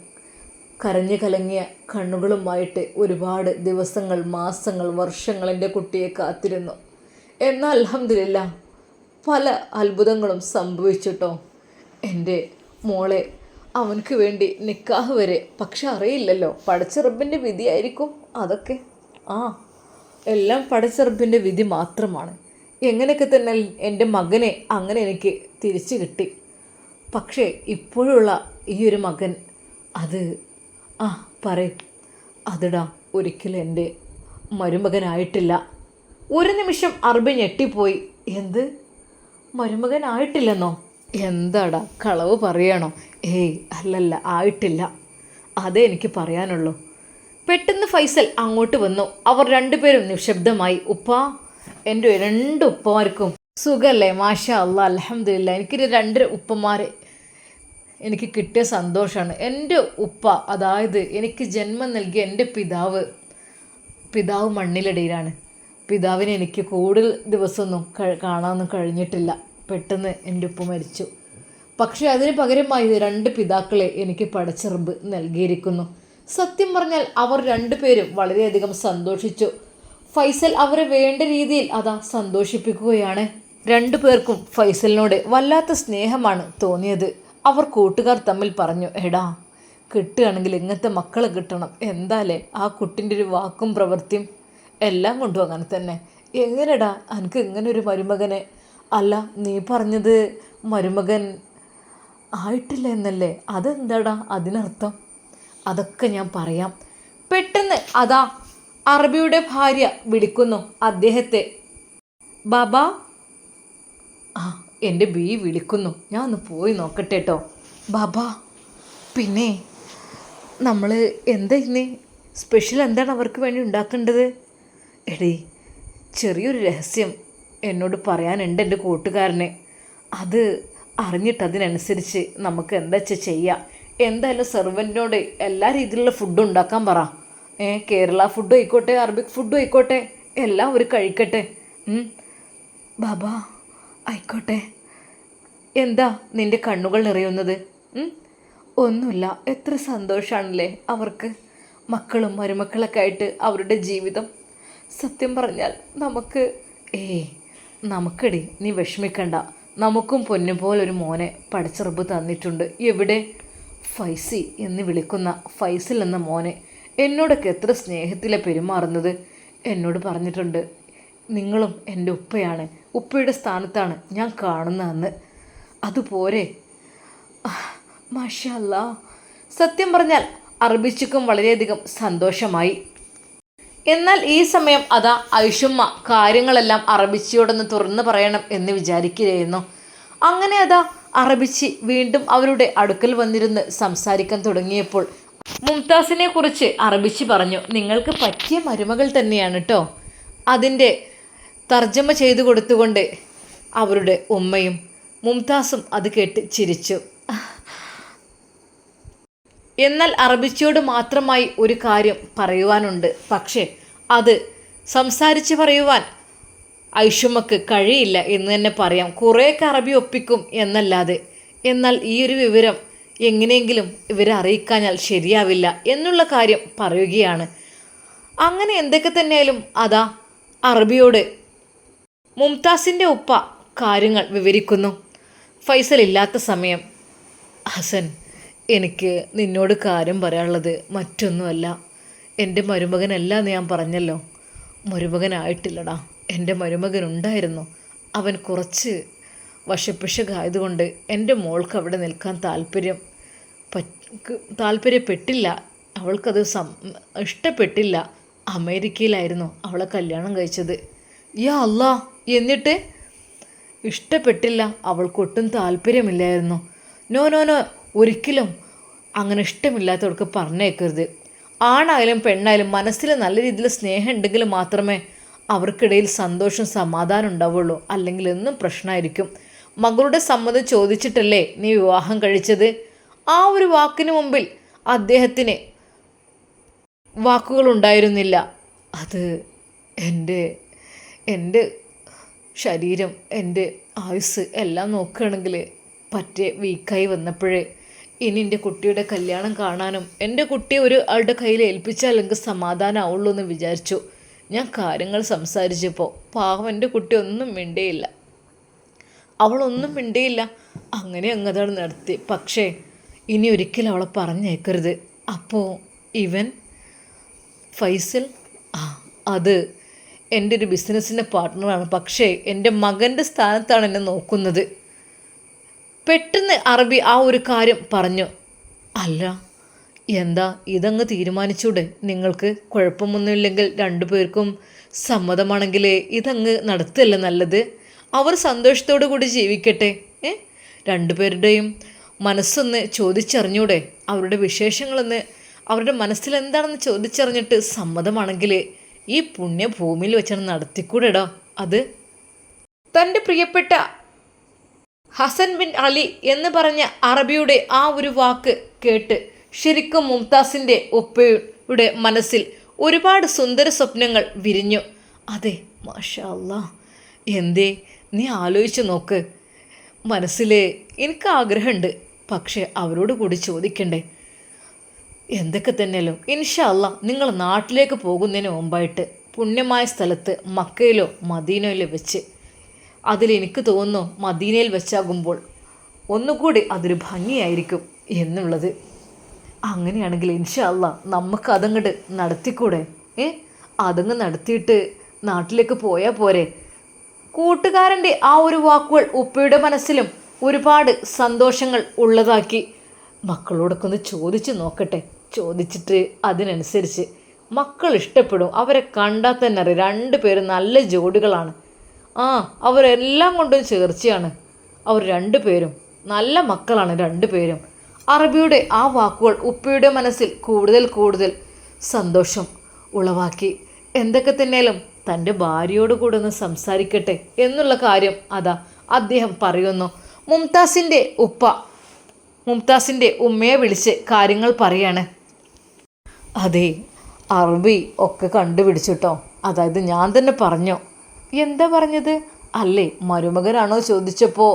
കരഞ്ഞു കലങ്ങിയ കണ്ണുകളുമായിട്ട് ഒരുപാട് ദിവസങ്ങൾ, മാസങ്ങൾ, വർഷങ്ങൾ എൻ്റെ കുട്ടിയെ കാത്തിരുന്നു. എന്നാൽ അൽഹംദുലില്ലാ പല അത്ഭുതങ്ങളും സംഭവിച്ചിട്ടോ. എൻ്റെ മോളെ അവനക്ക് വേണ്ടി നിക്കാഹ് വരെ. പക്ഷെ അറിയില്ലല്ലോ, പടച്ച റബ്ബിൻ്റെ വിധിയായിരിക്കും അതൊക്കെ. എല്ലാം പടച്ച റബ്ബിൻ്റെ വിധി മാത്രമാണ്. എങ്ങനെയൊക്കെ തന്നെ എൻ്റെ മകനെ അങ്ങനെ എനിക്ക് തിരിച്ചു കിട്ടി. പക്ഷേ ഇപ്പോഴുള്ള ഈ ഒരു മകൻ, അത് പറയും, അതിടാ ഒരിക്കലും എൻ്റെ മരുമകനായിട്ടില്ല. ഒരു നിമിഷം അറബി ഞെട്ടിപ്പോയി. എന്ത്, മരുമകനായിട്ടില്ലെന്നോ? എന്താടാ കളവ് പറയണോ? അല്ലല്ല, ആയിട്ടില്ല, അതേ എനിക്ക് പറയാനുള്ളൂ. പെട്ടെന്ന് ഫൈസൽ അങ്ങോട്ട് വന്നു. അവർ രണ്ടുപേരും നിശബ്ദമായി. ഉപ്പാ, എൻ്റെ രണ്ട് ഉപ്പമാർക്കും സുഖല്ലേ? മാഷാ അല്ലാ, അൽഹംദുലില്ലാ. എനിക്കൊരു രണ്ട് ഉപ്പമാരെ എനിക്ക് കിട്ടിയ സന്തോഷമാണ്. എൻ്റെ ഉപ്പ, അതായത് എനിക്ക് ജന്മം നൽകിയ എൻ്റെ പിതാവ് മണ്ണിലടിയിലാണ്. പിതാവിനെ എനിക്ക് കൂടുതൽ ദിവസമൊന്നും കാണാനൊന്നും കഴിഞ്ഞിട്ടില്ല. പെട്ടെന്ന് എൻ്റെ ഉപ്പ മരിച്ചു. പക്ഷേ അതിന് പകരമായി രണ്ട് പിതാക്കളെ എനിക്ക് പടച്ച റബ്ബ് നൽകിയിരിക്കുന്നു. സത്യം പറഞ്ഞാൽ അവർ രണ്ടുപേരും വളരെയധികം സന്തോഷിച്ചു. ഫൈസൽ അവരെ വേണ്ട രീതിയിൽ സന്തോഷിപ്പിക്കുകയാണ്. രണ്ടു പേർക്കും ഫൈസലിനോട് വല്ലാത്ത സ്നേഹമാണ് തോന്നിയത്. അവർ കൂട്ടുകാർ തമ്മിൽ പറഞ്ഞു, എടാ കിട്ടുകയാണെങ്കിൽ ഇങ്ങനത്തെ മക്കളെ കിട്ടണം. എന്താലേ ആ കുട്ടിൻ്റെ ഒരു വാക്കും പ്രവൃത്തിയും എല്ലാം കൊണ്ടും അങ്ങനെ തന്നെ. എങ്ങനെടാ എനിക്ക് ഇങ്ങനെ ഒരു മരുമകനെ? അല്ല, നീ പറഞ്ഞത് മരുമകൻ ആയിട്ടില്ല എന്നല്ലേ? അതെന്താടാ അതിനർത്ഥം? അതൊക്കെ ഞാൻ പറയാം. പെട്ടെന്ന് അറബിയുടെ ഭാര്യ വിളിക്കുന്നു അദ്ദേഹത്തെ. ബാബാ, എൻ്റെ ബി വിളിക്കുന്നു, ഞാൻ ഒന്ന് പോയി നോക്കട്ടെ കേട്ടോ. ബാബാ, പിന്നെ നമ്മൾ എന്താ ഇന്ന് സ്പെഷ്യൽ എന്താണ് അവർക്ക് വേണ്ടി ഉണ്ടാക്കേണ്ടത്? എടീ, ചെറിയൊരു രഹസ്യം എന്നോട് പറയാനുണ്ട് എൻ്റെ കൂട്ടുകാരനെ. അത് അറിഞ്ഞിട്ട് അതിനനുസരിച്ച് നമുക്ക് എന്താ ചെയ്യാം. എന്തായാലും സെർവൻറ്റിനോട് എല്ലാ രീതിയിലുള്ള ഫുഡും ഉണ്ടാക്കാൻ പറ. കേരള ഫുഡും ആയിക്കോട്ടെ, അറബിക് ഫുഡും ആയിക്കോട്ടെ, എല്ലാം അവർ കഴിക്കട്ടെ. ബാബാ, ആയിക്കോട്ടെ. എന്താ നിൻ്റെ കണ്ണുകൾ നിറയുന്നത്? ഒന്നുമില്ല, എത്ര സന്തോഷമാണല്ലേ അവർക്ക്, മക്കളും മരുമക്കളൊക്കെ ആയിട്ട് അവരുടെ ജീവിതം. സത്യം പറഞ്ഞാൽ നമുക്കടി നീ വിഷമിക്കണ്ട. നമുക്കും പൊന്നു പോലൊരു മോനെ പടച്ചറബ് തന്നിട്ടുണ്ട്. എവിടെ? ഫൈസി എന്ന് വിളിക്കുന്ന ഫൈസൽ എന്ന മോനെ എന്നോടൊക്കെ എത്ര സ്നേഹത്തിലെ പെരുമാറുന്നത്. എന്നോട് പറഞ്ഞിട്ടുണ്ട്, നിങ്ങളും എൻ്റെ ഉപ്പയാണ്, ഉപ്പയുടെ സ്ഥാനത്താണ് ഞാൻ കാണുന്നതെന്ന്. അതുപോരെ? മാഷാ അല്ലാ. സത്യം പറഞ്ഞാൽ അറബിച്ചിക്കും വളരെയധികം സന്തോഷമായി. എന്നാൽ ഈ സമയം ഐഷുമ്മ കാര്യങ്ങളെല്ലാം അറബിച്ചിയോടൊന്ന് തുറന്നു പറയണം എന്ന് വിചാരിക്കുകയായിരുന്നു. അങ്ങനെ അറബിച്ചി വീണ്ടും അവരുടെ അടുക്കൽ വന്നിരുന്ന് സംസാരിക്കാൻ തുടങ്ങിയപ്പോൾ മുംതാസിനെ കുറിച്ച് അറബിച്ചി പറഞ്ഞു, നിങ്ങൾക്ക് പറ്റിയ മരുമകൾ തന്നെയാണ് കേട്ടോ. അതിൻ്റെ തർജ്ജമ ചെയ്തു കൊടുത്തുകൊണ്ട് അവരുടെ ഉമ്മയും മുംതാസും അത് കേട്ട് ചിരിച്ചു. എന്നാൽ അറബിച്ചിയോട് മാത്രമായി ഒരു കാര്യം പറയുവാനുണ്ട്. പക്ഷേ അത് സംസാരിച്ച് പറയുവാൻ ഐഷുമ്മക്ക് കഴിയില്ല എന്ന് തന്നെ പറയാം. കുറേയൊക്കെ അറബി ഒപ്പിക്കും എന്നല്ലാതെ. എന്നാൽ ഈ ഒരു വിവരം എങ്ങനെയെങ്കിലും ഇവരെ അറിയിക്കാഞ്ഞാൽ ശരിയാവില്ല എന്നുള്ള കാര്യം പറയുകയാണ്. അങ്ങനെ എന്തൊക്കെ തന്നെയായാലും അതാ അറബിയോട് മുംതാസിൻ്റെ ഉപ്പ കാര്യങ്ങൾ വിവരിക്കുന്നു. ഫൈസൽ ഇല്ലാത്ത സമയം, ഹസൻ, എനിക്ക് നിന്നോട് കാര്യം പറയാനുള്ളത് മറ്റൊന്നുമല്ല. എൻ്റെ മരുമകനല്ല എന്ന് ഞാൻ പറഞ്ഞല്ലോ. മരുമകനായിട്ടില്ലടാ. എൻ്റെ മരുമകനുണ്ടായിരുന്നു. അവൻ കുറച്ച് വശപ്പിശകായതുകൊണ്ട് എൻ്റെ മോൾക്ക് അവിടെ നിൽക്കാൻ താല്പര്യപ്പെട്ടില്ല. അവൾക്കത് ഇഷ്ടപ്പെട്ടില്ല. അമേരിക്കയിലായിരുന്നു അവളെ കല്യാണം കഴിച്ചത്. യാ അല്ലാ, എന്നിട്ട്? ഇഷ്ടപ്പെട്ടില്ല. അവൾക്കൊട്ടും താല്പര്യമില്ലായിരുന്നു. നോ നോ നോ, ഒരിക്കലും അങ്ങനെ ഇഷ്ടമില്ലാത്തവർക്ക് പറഞ്ഞേക്കരുത്. ആണായാലും പെണ്ണായാലും മനസ്സിൽ നല്ല രീതിയിൽ സ്നേഹം ഉണ്ടെങ്കിൽ മാത്രമേ അവർക്കിടയിൽ സന്തോഷം സമാധാനം ഉണ്ടാവുള്ളൂ. അല്ലെങ്കിൽ എന്നും പ്രശ്നമായിരിക്കും. മകളുടെ സമ്മതം ചോദിച്ചിട്ടല്ലേ നീ വിവാഹം കഴിച്ചത്? ആ ഒരു വാക്കിന് മുമ്പിൽ അദ്ദേഹത്തിന് വാക്കുകളുണ്ടായിരുന്നില്ല. അത് എൻ്റെ ശരീരം, എൻ്റെ ആയുസ് എല്ലാം നോക്കുകയാണെങ്കിൽ പറ്റേ വീക്കായി വന്നപ്പോഴേ ഇനി എൻ്റെ കുട്ടിയുടെ കല്യാണം കാണാനും എൻ്റെ കുട്ടിയെ ആളുടെ കയ്യിൽ ഏൽപ്പിച്ചാൽ എനിക്ക് സമാധാനമാവുള്ളൂ എന്ന് വിചാരിച്ചു. ഞാൻ കാര്യങ്ങൾ സംസാരിച്ചപ്പോൾ പാവം എൻ്റെ കുട്ടി ഒന്നും മിണ്ടേയില്ല. അവളൊന്നും മിണ്ടേയില്ല. അങ്ങനെ അങ്ങതാണ് നടത്തി. പക്ഷേ ഇനി ഒരിക്കലും അവളെ പറഞ്ഞേക്കരുത്. അപ്പോൾ ഇവൻ ഫൈസൽ, അത് എൻ്റെ ഒരു ബിസിനസ്സിൻ്റെ പാർട്ട്ണറാണ്. പക്ഷേ എൻ്റെ മകൻ്റെ സ്ഥാനത്താണ് എന്നെ നോക്കുന്നത്. പെട്ടെന്ന് അറബി ആ ഒരു കാര്യം പറഞ്ഞു. അല്ല, എന്താ ഇതങ്ങ് തീരുമാനിച്ചൂടെ? നിങ്ങൾക്ക് കുഴപ്പമൊന്നുമില്ലെങ്കിൽ രണ്ടു പേർക്കും സമ്മതമാണെങ്കിൽ ഇതങ്ങ് നടത്തല്ലേ നല്ലത്? അവർ സന്തോഷത്തോടു കൂടി ജീവിക്കട്ടെ. രണ്ടുപേരുടെയും മനസ്സൊന്ന് ചോദിച്ചറിഞ്ഞൂടെ? അവരുടെ വിശേഷങ്ങളൊന്ന്, അവരുടെ മനസ്സിലെന്താണെന്ന് ചോദിച്ചറിഞ്ഞിട്ട് സമ്മതമാണെങ്കിൽ ഈ പുണ്യഭൂമിയിൽ വെച്ചാണ് നടത്തിക്കൂടെടാ. അത് തൻ്റെ പ്രിയപ്പെട്ട ഹസൻ ബിൻ അലി എന്ന് പറഞ്ഞ അറബിയുടെ ആ ഒരു വാക്ക് കേട്ട് ശരിക്കും മുംതാസിൻ്റെ ഉപ്പയുടെ മനസ്സിൽ ഒരുപാട് സുന്ദര സ്വപ്നങ്ങൾ വിരിഞ്ഞു. അതെ, മാഷാ അല്ലാ, എന്തേ നീ ആലോചിച്ച് നോക്ക്. മനസ്സിൽ എനിക്ക് ആഗ്രഹമുണ്ട്, പക്ഷേ അവരോട് കൂടി ചോദിക്കണ്ടേ? എന്തൊക്കെ തന്നെയല്ലോ ഇൻഷാ അല്ലാ നിങ്ങൾ നാട്ടിലേക്ക് പോകുന്നതിന് മുമ്പായിട്ട് പുണ്യമായ സ്ഥലത്ത് മക്കയിലോ മദീനയിലോ വെച്ച്, അതിലെനിക്ക് തോന്നുന്നു മദീനയിൽ വെച്ചാകുമ്പോൾ ഒന്നുകൂടി അതൊരു ഭംഗിയായിരിക്കും എന്നുള്ളത്. അങ്ങനെയാണെങ്കിൽ ഇൻഷാ അല്ലാ നമുക്ക് അതങ്ങോട്ട് നടത്തിക്കൂടെ? അതങ്ങ് നടത്തിയിട്ട് നാട്ടിലേക്ക് പോയാൽ പോരെ? കൂട്ടുകാരൻ്റെ ആ ഒരു വാക്കുകൾ ഉപ്പയുടെ മനസ്സിലും ഒരുപാട് സന്തോഷങ്ങൾ ഉള്ളതാക്കി. മക്കളോടൊക്കെ ഒന്ന് ചോദിച്ച് നോക്കട്ടെ. ചോദിച്ചിട്ട് അതിനനുസരിച്ച് മക്കൾ ഇഷ്ടപ്പെടും. അവരെ കണ്ടാൽ തന്നെ അറിയാം രണ്ടുപേരും നല്ല ജോഡികളാണ്. അവരെല്ലാം കൊണ്ടും ചേർച്ചയാണ്. അവർ രണ്ടുപേരും നല്ല മക്കളാണ് രണ്ടുപേരും. അറബിയുടെ ആ വാക്കുകൾ ഉപ്പയുടെ മനസ്സിൽ കൂടുതൽ സന്തോഷം ഉളവാക്കി. എന്തൊക്കെ തന്നെയാലും തൻ്റെ ഭാര്യയോട് കൂടെ ഒന്ന് സംസാരിക്കട്ടെ എന്നുള്ള കാര്യം അതാ അദ്ദേഹം പറയുന്നു. മുംതാസിൻ്റെ ഉപ്പ മുംതാസിൻ്റെ ഉമ്മയെ വിളിച്ച് കാര്യങ്ങൾ പറയാണ്. അതെ, അറബി ഒക്കെ കണ്ടുപിടിച്ചിട്ടോ. അതായത് ഞാൻ തന്നെ പറഞ്ഞു. എന്താ പറഞ്ഞത്? അല്ലേ, മരുമകനാണോ ചോദിച്ചപ്പോൾ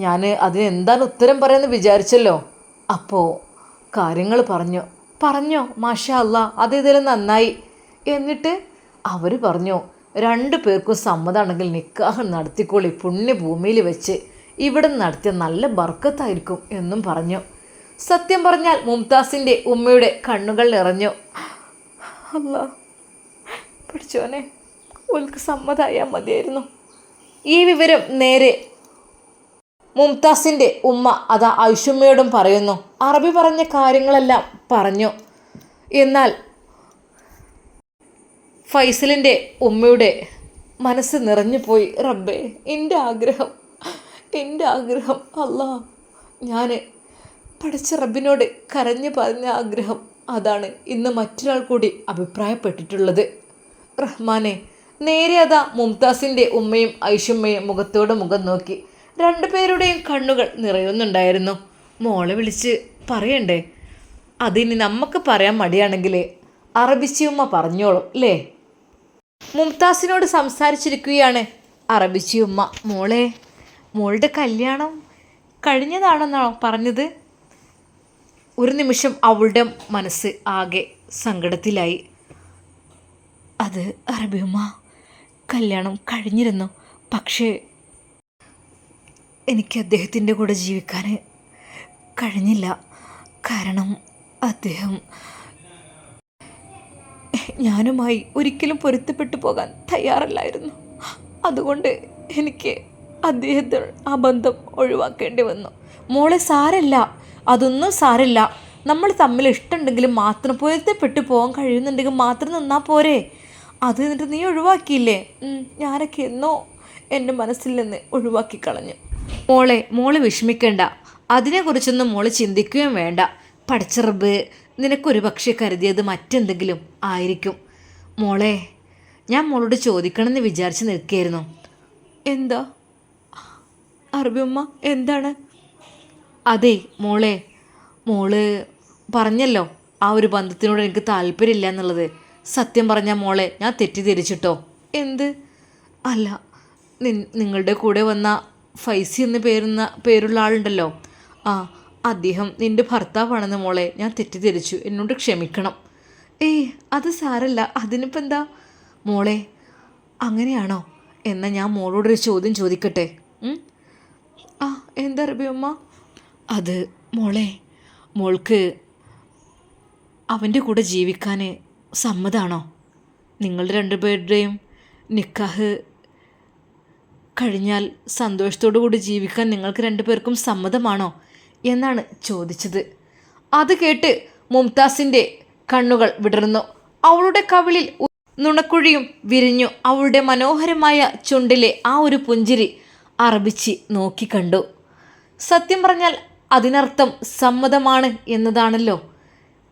ഞാൻ അതിനെന്താണ് ഉത്തരം പറയാമെന്ന് വിചാരിച്ചല്ലോ. അപ്പോൾ കാര്യങ്ങൾ പറഞ്ഞോ മാഷാ അല്ലാ, അതേതെങ്കിലും നന്നായി. എന്നിട്ട് അവർ പറഞ്ഞു, രണ്ടു പേർക്കും സമ്മതമാണെങ്കിൽ നിക്കാഹ് നടത്തിക്കോളി, പുണ്യഭൂമിയിൽ വെച്ച് ഇവിടെ നടത്തിയ നല്ല ബർക്കത്തായിരിക്കും എന്നും പറഞ്ഞു. സത്യം പറഞ്ഞാൽ മുംതാസിൻ്റെ ഉമ്മയുടെ കണ്ണുകൾ നിറഞ്ഞു. അല്ലാ പഠിച്ചോനെ, ഓൾക്ക് സമ്മതമായാൽ മതിയായിരുന്നു. ഈ വിവരം നേരെ മുംതാസിൻ്റെ ഉമ്മ അതാ ഐഷുമ്മയോടും പറയുന്നു. അറബി പറഞ്ഞ കാര്യങ്ങളെല്ലാം പറഞ്ഞു. എന്നാൽ ഫൈസലിൻ്റെ ഉമ്മയുടെ മനസ്സ് നിറഞ്ഞു പോയി. റബ്ബേ, എൻ്റെ ആഗ്രഹം അല്ലാ, ഞാൻ പഠിച്ച റബ്ബിനോട് കരഞ്ഞു പറഞ്ഞ ആഗ്രഹം അതാണ് ഇന്ന് മറ്റൊരാൾ കൂടി അഭിപ്രായപ്പെട്ടിട്ടുള്ളത്. റഹ്മാനെ, നേരെ അതാ മുംതാസിൻ്റെ ഉമ്മയും ഐഷുമ്മയും മുഖത്തോട് മുഖം നോക്കി. രണ്ടുപേരുടെയും കണ്ണുകൾ നിറയുന്നുണ്ടായിരുന്നു. മോളെ വിളിച്ച് പറയണ്ടേ? അതിനി നമുക്ക് പറയാൻ മടിയാണെങ്കിൽ അറബിച്ചിയുമ്മ പറഞ്ഞോളും അല്ലേ? മുംതാസിനോട് സംസാരിച്ചിരിക്കുകയാണ് അറബിച്ചിയുമ്മ. മോളുടെ കല്യാണം കഴിഞ്ഞതാണെന്നാണോ പറഞ്ഞത്? ഒരു നിമിഷം അവളുടെ മനസ്സ് ആകെ സങ്കടത്തിലായി. അത് അറബിയമ്മ, കല്യാണം കഴിഞ്ഞിരുന്നു. പക്ഷേ എനിക്ക് അദ്ദേഹത്തിൻ്റെ കൂടെ ജീവിക്കാൻ കഴിഞ്ഞില്ല. കാരണം അദ്ദേഹം ഞാനുമായി ഒരിക്കലും പൊരുത്തപ്പെട്ടു പോകാൻ തയ്യാറല്ലായിരുന്നു. അതുകൊണ്ട് എനിക്ക് അദ്ദേഹത്തെ ആ ബന്ധം ഒഴിവാക്കേണ്ടി വന്നു. മോളെ, സാരല്ല, അതൊന്നും സാരല്ല. നമ്മൾ തമ്മിൽ ഇഷ്ടമുണ്ടെങ്കിൽ മാത്രം, പൊരുത്തപ്പെട്ടു പോകാൻ കഴിയുന്നുണ്ടെങ്കിൽ മാത്രം നിന്നാൽ പോരെ. അത് എന്നിട്ട് നീ ഒഴിവാക്കിയില്ലേ? ഞാനൊക്കെ എന്നോ എൻ്റെ മനസ്സിൽ നിന്ന് ഒഴിവാക്കി കളഞ്ഞു. മോളെ വിഷമിക്കേണ്ട. അതിനെക്കുറിച്ചൊന്നും മോള് ചിന്തിക്കുകയും വേണ്ട. പടച്ചറബ് നിനക്കൊരു പക്ഷേ കരുതിയത് മറ്റെന്തെങ്കിലും ആയിരിക്കും. മോളെ, ഞാൻ മോളോട് ചോദിക്കണമെന്ന് വിചാരിച്ച് നിൽക്കുകയായിരുന്നു. എന്താ അറബിയമ്മ, എന്താണ്? അതെ മോള് പറഞ്ഞല്ലോ ആ ഒരു ബന്ധത്തിനോട് എനിക്ക് താല്പര്യമില്ല എന്നുള്ളത്. സത്യം പറഞ്ഞാൽ മോളെ, ഞാൻ തെറ്റിദ്ധരിച്ചിട്ടോ. എന്ത്? അല്ല, നിങ്ങളുടെ കൂടെ വന്ന ഫൈസി എന്ന് പേരുള്ള ആളുണ്ടല്ലോ, അദ്ദേഹം നിൻ്റെ ഭർത്താവാണെന്ന് മോളെ ഞാൻ തെറ്റിദ്ധരിച്ചു. എന്നോട് ക്ഷമിക്കണം. അത് സാരല്ല, അതിനിപ്പോൾ എന്താ മോളെ? അങ്ങനെയാണോ? എന്നാൽ ഞാൻ മോളോടൊരു ചോദ്യം ചോദിക്കട്ടെ? എന്താ റബിയമ്മ? അത് മോൾക്ക് അവൻ്റെ കൂടെ ജീവിക്കാൻ സമ്മതമാണോ? നിങ്ങളുടെ രണ്ടുപേരുടെയും നിക്കാഹ് കഴിഞ്ഞാൽ സന്തോഷത്തോടു കൂടി ജീവിക്കാൻ നിങ്ങൾക്ക് രണ്ടുപേർക്കും സമ്മതമാണോ എന്നാണ് ചോദിച്ചത്. അത് കേട്ട് മുംതാസിൻ്റെ കണ്ണുകൾ വിടർന്നു. അവളുടെ കവിളിൽ നുണക്കുഴിയും വിരിഞ്ഞു. അവളുടെ മനോഹരമായ ചുണ്ടിലെ ആ ഒരു പുഞ്ചിരി അറബിച്ചി നോക്കിക്കണ്ടു. സത്യം പറഞ്ഞാൽ അതിനർത്ഥം സമ്മതമാണ് എന്നതാണല്ലോ.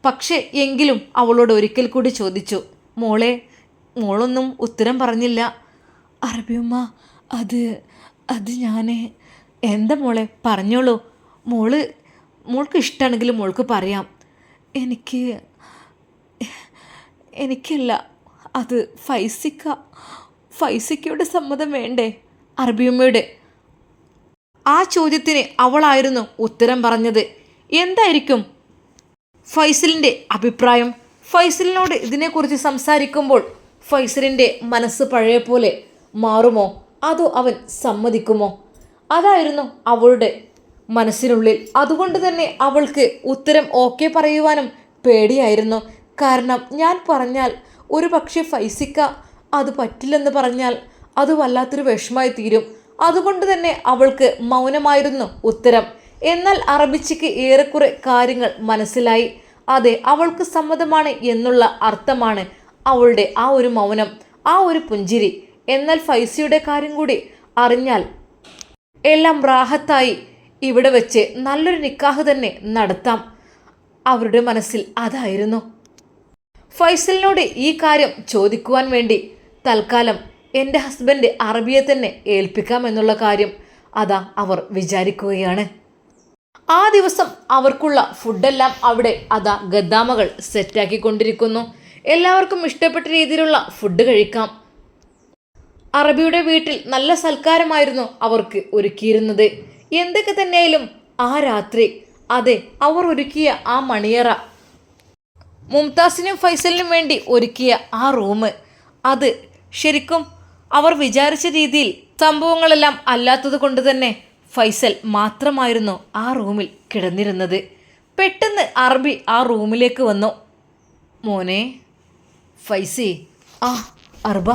പക്ഷേ എങ്കിലും അവളോട് ഒരിക്കൽ കൂടി ചോദിച്ചു. മോളൊന്നും ഉത്തരം പറഞ്ഞില്ല. അറബിയമ്മ, അത് ഞാൻ എന്താ മോളെ, പറഞ്ഞോളൂ. മോൾക്ക് ഇഷ്ടമാണെങ്കിൽ മോൾക്ക് പറയാം. എനിക്കല്ല, അത് ഫൈസിക്കയുടെ സമ്മതം വേണ്ടേ? അറബിയമ്മയുടെ ആ ചോദ്യത്തിന് അവളായിരുന്നു ഉത്തരം പറഞ്ഞത്. എന്തായിരിക്കും ഫൈസലിൻ്റെ അഭിപ്രായം? ഫൈസലിനോട് ഇതിനെക്കുറിച്ച് സംസാരിക്കുമ്പോൾ ഫൈസലിൻ്റെ മനസ്സ് പഴയ പോലെ മാറുമോ, അതോ അവൻ സമ്മതിക്കുമോ? അതായിരുന്നു അവളുടെ മനസ്സിനുള്ളിൽ. അതുകൊണ്ട് തന്നെ അവൾക്ക് ഉത്തരം ഓക്കെ പറയുവാനും പേടിയായിരുന്നു. കാരണം ഞാൻ പറഞ്ഞാൽ ഒരു പക്ഷേ ഫൈസിക്ക അത് പറ്റില്ലെന്ന് പറഞ്ഞാൽ അത് വല്ലാത്തൊരു വിഷമായി തീരും. അതുകൊണ്ട് തന്നെ അവൾക്ക് മൗനമായിരുന്നു ഉത്തരം. എന്നാൽ അറബിച്ചിക്ക് ഏറെക്കുറെ കാര്യങ്ങൾ മനസ്സിലായി. അതെ, അവൾക്ക് സമ്മതമാണ് എന്നുള്ള അർത്ഥമാണ് അവളുടെ ആ ഒരു മൗനം, ആ ഒരു പുഞ്ചിരി. എന്നാൽ ഫൈസിയുടെ കാര്യം കൂടി അറിഞ്ഞാൽ എല്ലാം റാഹത്തായി ഇവിടെ വെച്ച് നല്ലൊരു നിക്കാഹ് തന്നെ നടത്താം. അവരുടെ മനസ്സിൽ അതായിരുന്നു. ഫൈസലിനോട് ഈ കാര്യം ചോദിക്കുവാൻ വേണ്ടി തൽക്കാലം എൻ്റെ ഹസ്ബൻഡ് അറബിയെ തന്നെ ഏൽപ്പിക്കാമെന്നുള്ള കാര്യം അവർ വിചാരിക്കുകയാണ്. ആ ദിവസം അവർക്കുള്ള ഫുഡെല്ലാം അവിടെ ഗദ്ദാമകൾ സെറ്റാക്കിക്കൊണ്ടിരിക്കുന്നു. എല്ലാവർക്കും ഇഷ്ടപ്പെട്ട രീതിയിലുള്ള ഫുഡ് കഴിക്കാം. അറബിയുടെ വീട്ടിൽ നല്ല സൽക്കാരമായിരുന്നു അവർക്ക് ഒരുക്കിയിരുന്നത്. എന്തൊക്കെ തന്നെയായാലും ആ രാത്രി, അവർ ഒരുക്കിയ ആ മണിയറ, മുംതാസിനും ഫൈസലിനും വേണ്ടി ഒരുക്കിയ ആ റൂം, അത് ശരിക്കും അവർ വിചാരിച്ച രീതിയിൽ സംഭവങ്ങളെല്ലാം അല്ലാത്തത് കൊണ്ട് തന്നെ ഫൈസൽ മാത്രമായിരുന്നു ആ റൂമിൽ കിടന്നിരുന്നത്. പെട്ടെന്ന് അറബി ആ റൂമിലേക്ക് വന്നു. മോനെ ഫൈസി. അർബ.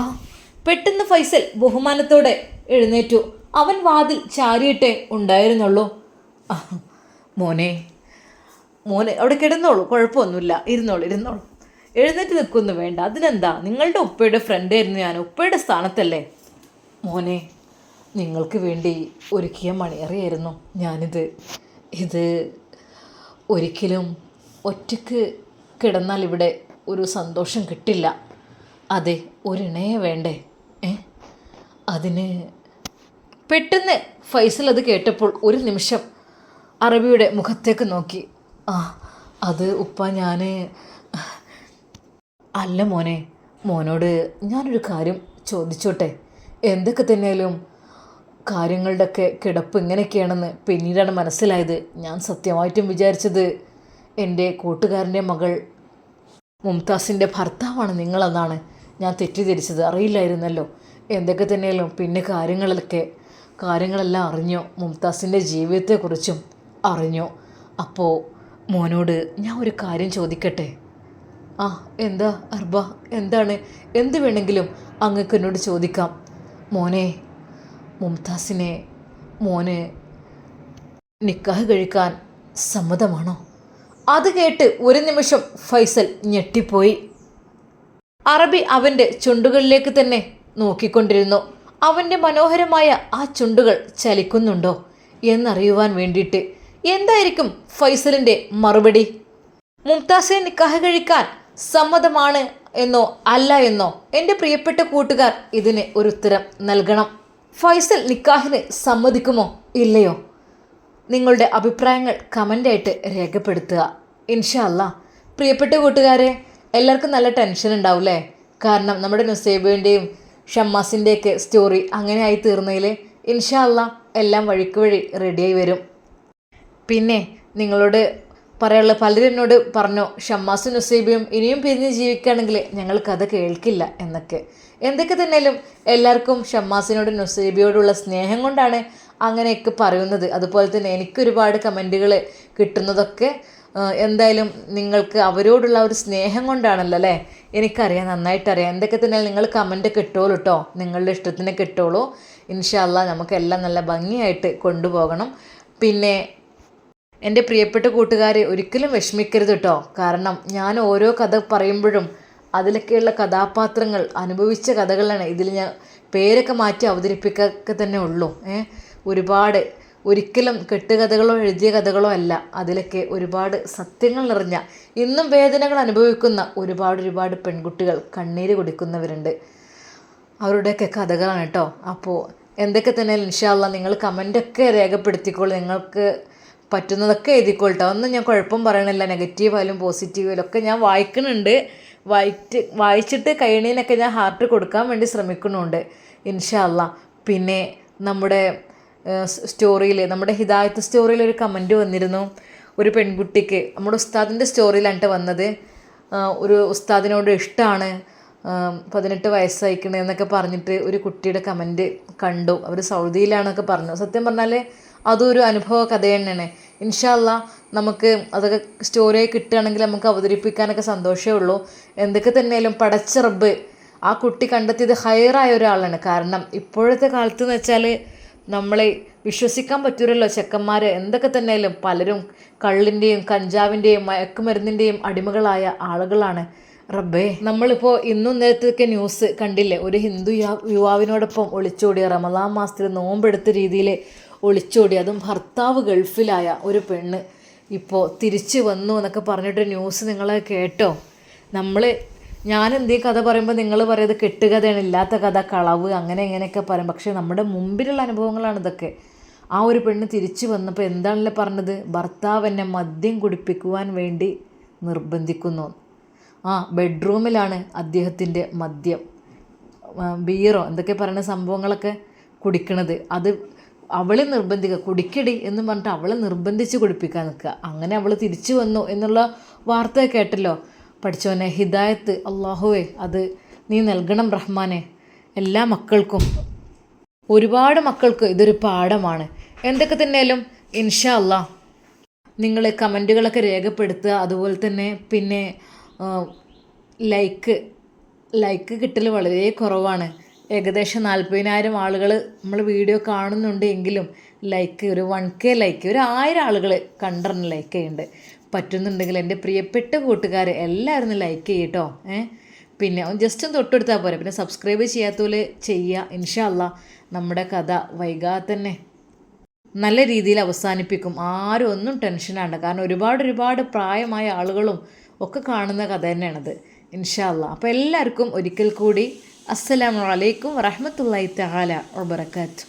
പെട്ടെന്ന് ഫൈസൽ ബഹുമാനത്തോടെ എഴുന്നേറ്റു. അവൻ വാതിൽ ചാരിയിട്ടേ ഉണ്ടായിരുന്നുള്ളൂ. മോനെ അവിടെ കിടന്നോളൂ, കുഴപ്പമൊന്നുമില്ല, ഇരുന്നോളൂ. എഴുന്നേറ്റ് നിൽക്കൊന്നും വേണ്ട. അതിനെന്താ, നിങ്ങളുടെ ഉപ്പയുടെ ഫ്രണ്ടായിരുന്നു ഞാൻ, ഉപ്പയുടെ സ്ഥാനത്തല്ലേ. മോനെ, നിങ്ങൾക്ക് വേണ്ടി ഒരുക്കിയ മണിയറയായിരുന്നു ഞാനിത്. ഒരിക്കലും ഒറ്റയ്ക്ക് കിടന്നാൽ ഇവിടെ ഒരു സന്തോഷം കിട്ടില്ല. അതെ, ഒരിണയെ വേണ്ടേ? അതിന് പെട്ടെന്ന് ഫൈസൽ അത് കേട്ടപ്പോൾ ഒരു നിമിഷം അറബിയുടെ മുഖത്തേക്ക് നോക്കി. അത് ഉപ്പ, ഞാൻ അല്ല മോനോട് ഞാനൊരു കാര്യം ചോദിച്ചോട്ടെ? എന്തൊക്കെ തന്നെയാലും കാര്യങ്ങളുടെയൊക്കെ കിടപ്പ് ഇങ്ങനെയൊക്കെയാണെന്ന് പിന്നീടാണ് മനസ്സിലായത്. ഞാൻ സത്യമായിട്ടും വിചാരിച്ചത് എൻ്റെ കൂട്ടുകാരൻ്റെ മകൾ മുംതാസിൻ്റെ ഭർത്താവാണ് നിങ്ങളെന്നാണ് ഞാൻ തെറ്റിദ്ധരിച്ചത്. അറിയില്ലായിരുന്നല്ലോ. എന്തൊക്കെ തന്നെയാലും പിന്നെ കാര്യങ്ങളെല്ലാം അറിഞ്ഞു. മുംതാസിൻ്റെ ജീവിതത്തെക്കുറിച്ചും അറിഞ്ഞു. അപ്പോൾ മോനോട് ഞാൻ ഒരു കാര്യം ചോദിക്കട്ടെ? ആ, എന്താ അർബ? എന്താണ്? എന്ത് വേണമെങ്കിലും അങ്ങക്ക് എന്നോട് ചോദിക്കാം. മോനെ, മുംതാസിനെ മോന് നിക്കാഹ് കഴിക്കാൻ സമ്മതമാണോ? അത് കേട്ട് ഒരു നിമിഷം ഫൈസൽ ഞെട്ടിപ്പോയി. അറബി അവൻ്റെ ചുണ്ടുകളിലേക്ക് തന്നെ നോക്കിക്കൊണ്ടിരുന്നു. അവൻ്റെ മനോഹരമായ ആ ചുണ്ടുകൾ ചലിക്കുന്നുണ്ടോ എന്നറിയുവാൻ വേണ്ടിയിട്ട്. എന്തായിരിക്കും ഫൈസലിൻ്റെ മറുപടി? മുംതാസിനെ നിക്കാഹ് കഴിക്കാൻ സമ്മതമാണ് എന്നോ അല്ല എന്നോ എൻ്റെ പ്രിയപ്പെട്ട കൂട്ടുകാർ ഇതിന് ഒരു ഉത്തരം നൽകണം. ഫൈസൽ നിക്കാഹിന് സമ്മതിക്കുമോ ഇല്ലയോ? നിങ്ങളുടെ അഭിപ്രായങ്ങൾ കമൻ്റായിട്ട് രേഖപ്പെടുത്തുക. ഇൻഷാ അല്ലാ. പ്രിയപ്പെട്ട കൂട്ടുകാരെ, എല്ലാവർക്കും നല്ല ടെൻഷൻ ഉണ്ടാവില്ലേ? കാരണം നമ്മുടെ നുസൈബിൻ്റെയും ഷമ്മാസിൻ്റെയൊക്കെ സ്റ്റോറി അങ്ങനെ ആയി തീർന്നതിൽ ഇൻഷാ അല്ലാ എല്ലാം വഴിക്ക് വഴി റെഡിയായി വരും. പിന്നെ നിങ്ങളോട് പറയാനുള്ള പലരും എന്നോട് പറഞ്ഞു, ഷമ്മാസും നുസൈബയും ഇനിയും പിരിഞ്ഞ് ജീവിക്കുകയാണെങ്കിൽ ഞങ്ങൾ കഥ കേൾക്കില്ല എന്നൊക്കെ. എന്തൊക്കെ തന്നെയാലും എല്ലാവർക്കും ഷമ്മാസിനോടും നുസൈബയോടുള്ള സ്നേഹം കൊണ്ടാണ് അങ്ങനെയൊക്കെ പറയുന്നത്. അതുപോലെ തന്നെ എനിക്കൊരുപാട് കമൻറ്റുകൾ കിട്ടുന്നതൊക്കെ എന്തായാലും നിങ്ങൾക്ക് അവരോടുള്ള ഒരു സ്നേഹം കൊണ്ടാണല്ലോ അല്ലേ? എനിക്കറിയാം, നന്നായിട്ടറിയാം. എന്തൊക്കെ തന്നെ നിങ്ങൾ കമൻറ്റ് കിട്ടുമല്ലോ കേട്ടോ, നിങ്ങളുടെ ഇഷ്ടത്തിന് കിട്ടുള്ളൂ. ഇൻഷാ അല്ലാ നമുക്കെല്ലാം നല്ല ഭംഗിയായിട്ട് കൊണ്ടുപോകണം. പിന്നെ എൻ്റെ പ്രിയപ്പെട്ട കൂട്ടുകാർ ഒരിക്കലും വിഷമിക്കരുത് കേട്ടോ. കാരണം ഞാൻ ഓരോ കഥ പറയുമ്പോഴും അതിലൊക്കെയുള്ള കഥാപാത്രങ്ങൾ അനുഭവിച്ച കഥകളാണ്. ഇതിൽ ഞാൻ പേരൊക്കെ മാറ്റി അവതരിപ്പിക്കുക തന്നെ ഉള്ളൂ. ഒരുപാട് ഒരിക്കലും കെട്ടുകഥകളോ എഴുതിയ കഥകളോ അല്ല. അതിലൊക്കെ ഒരുപാട് സത്യങ്ങൾ നിറഞ്ഞ ഇന്നും വേദനകൾ അനുഭവിക്കുന്ന ഒരുപാട് പെൺകുട്ടികൾ കണ്ണീര് കുടിക്കുന്നവരുണ്ട്. അവരുടെയൊക്കെ കഥകളാണ് കേട്ടോ. അപ്പോൾ എന്തൊക്കെ തന്നെ ഇൻഷാ അല്ലാ നിങ്ങൾ കമൻ്റൊക്കെ രേഖപ്പെടുത്തിക്കോളൂ. നിങ്ങൾക്ക് പറ്റുന്നതൊക്കെ എഴുതിക്കോളട്ടോ. ഒന്നും ഞാൻ കുഴപ്പം പറയണില്ല. നെഗറ്റീവായാലും പോസിറ്റീവായാലും ഒക്കെ ഞാൻ വായിക്കുന്നുണ്ട്. വായിച്ചിട്ട് കഴിയണേനൊക്കെ ഞാൻ ഹാർട്ട് കൊടുക്കാൻ വേണ്ടി ശ്രമിക്കുന്നുണ്ട് ഇൻഷാ അല്ലാ. പിന്നെ നമ്മുടെ സ്റ്റോറിയിൽ, നമ്മുടെ ഹിദായത്ത് സ്റ്റോറിയിൽ ഒരു കമൻറ്റ് വന്നിരുന്നു. ഒരു പെൺകുട്ടിക്ക് നമ്മുടെ ഉസ്താദിൻ്റെ സ്റ്റോറിയിലാണ് വന്നത്. ഒരു ഉസ്താദിനോട് ഇഷ്ടമാണ്, 18 വയസ്സായിക്കണേ എന്നൊക്കെ പറഞ്ഞിട്ട് ഒരു കുട്ടിയുടെ കമൻറ്റ് കണ്ടു. അവർ സൗദിയിലാണെന്നൊക്കെ പറഞ്ഞു. സത്യം പറഞ്ഞാൽ അതൊരു അനുഭവ കഥ തന്നെയാണ്. ഇൻഷാ അല്ലാ നമുക്ക് അതൊക്കെ സ്റ്റോറിയായി കിട്ടുകയാണെങ്കിൽ നമുക്ക് അവതരിപ്പിക്കാനൊക്കെ സന്തോഷമേ ഉള്ളൂ. എന്തൊക്കെ തന്നെയാലും പടച്ച റബ്ബ് ആ കുട്ടി കണ്ടെത്തിയത് ഹൈറായ ഒരാളാണ്. കാരണം ഇപ്പോഴത്തെ കാലത്ത് എന്ന് വെച്ചാൽ നമ്മളെ വിശ്വസിക്കാൻ പറ്റൂരല്ലോ ചെക്കന്മാർ. എന്തൊക്കെ തന്നെയാലും പലരും കള്ളിൻ്റെയും കഞ്ചാവിൻ്റെയും മയക്കുമരുന്നിൻ്റെയും അടിമകളായ ആളുകളാണ്. റബ്ബേ, നമ്മളിപ്പോൾ ഇന്നും നേരത്തൊക്കെ ന്യൂസ് കണ്ടില്ലേ, ഒരു ഹിന്ദു യുവാവിനോടൊപ്പം ഒളിച്ചോടിയ റമദാൻ മാസത്തിൽ നോമ്പെടുത്ത രീതിയിൽ ഒളിച്ചോടി, അതും ഭർത്താവ് ഗൾഫിലായ ഒരു പെണ്ണ് ഇപ്പോൾ തിരിച്ചു വന്നു എന്നൊക്കെ പറഞ്ഞിട്ട് ന്യൂസ് നിങ്ങൾ കേട്ടോ? ഞാൻ എന്തേ കഥ പറയുമ്പോൾ നിങ്ങൾ പറയുന്നത് കെട്ടുകഥയാണ്, ഇല്ലാത്ത കഥ, കളവ്, അങ്ങനെ ഇങ്ങനെയൊക്കെ പറയും. പക്ഷേ നമ്മുടെ മുമ്പിലുള്ള അനുഭവങ്ങളാണ് ഇതൊക്കെ. ആ ഒരു പെണ്ണ് തിരിച്ചു വന്നപ്പോൾ എന്താണല്ലേ പറഞ്ഞത്? ഭർത്താവ് എന്നെ മദ്യം കുടിപ്പിക്കുവാൻ വേണ്ടി നിർബന്ധിക്കുന്നു. ബെഡ്റൂമിലാണ് അദ്ദേഹത്തിൻ്റെ മദ്യം, ബീറോ എന്തൊക്കെ പറയുന്ന സംഭവങ്ങളൊക്കെ കുടിക്കണത്. അത് അവളെ നിർബന്ധിക്കുക, കുടിക്കടി എന്ന് പറഞ്ഞിട്ട് അവളെ നിർബന്ധിച്ച് കുടിപ്പിക്കാൻ നിൽക്കുക. അങ്ങനെ അവൾ തിരിച്ചു വന്നു എന്നുള്ള വാർത്ത കേട്ടല്ലോ. പഠിച്ചോനെ ഹിദായത്ത് അള്ളാഹുവേ അത് നീ നൽകണം റഹ്മാനെ. എല്ലാ മക്കൾക്കും, ഒരുപാട് മക്കൾക്ക് ഇതൊരു പാഠമാണ്. എന്തൊക്കെ തന്നെയാലും ഇൻഷാ അല്ലാ നിങ്ങൾ കമൻറ്റുകളൊക്കെ രേഖപ്പെടുത്തുക. അതുപോലെ തന്നെ പിന്നെ ലൈക്ക് കിട്ടൽ വളരെ കുറവാണ്. ഏകദേശം 40,000 ആളുകൾ നമ്മൾ വീഡിയോ കാണുന്നുണ്ട് എങ്കിലും ഒരു 1K ലൈക്ക്, ഒരു 1000 ആളുകൾ കണ്ടറിഞ്ഞ് ലൈക്ക് ചെയ്യുന്നുണ്ട്. പറ്റുന്നുണ്ടെങ്കിൽ എൻ്റെ പ്രിയപ്പെട്ട കൂട്ടുകാർ എല്ലാവരും ലൈക്ക് ചെയ്യട്ടോ. പിന്നെ ജസ്റ്റ് ഒന്ന് തൊട്ടെടുത്താൽ പോരെ. പിന്നെ സബ്സ്ക്രൈബ് ചെയ്യാത്തപോലെ ചെയ്യുക. ഇൻഷാ അല്ലാ നമ്മുടെ കഥ വൈകാതെ തന്നെ നല്ല രീതിയിൽ അവസാനിപ്പിക്കും. ആരും ഒന്നും ടെൻഷനാണ്. കാരണം ഒരുപാട് പ്രായമായ ആളുകളും ഒക്കെ കാണുന്ന കഥ തന്നെയാണത് ഇൻഷാ അല്ലാ. അപ്പോൾ എല്ലാവർക്കും ഒരിക്കൽ കൂടി അസ്സലാമു അലൈക്കും വറഹ്മത്തുള്ളാഹി തആല വബറകാതുഹു.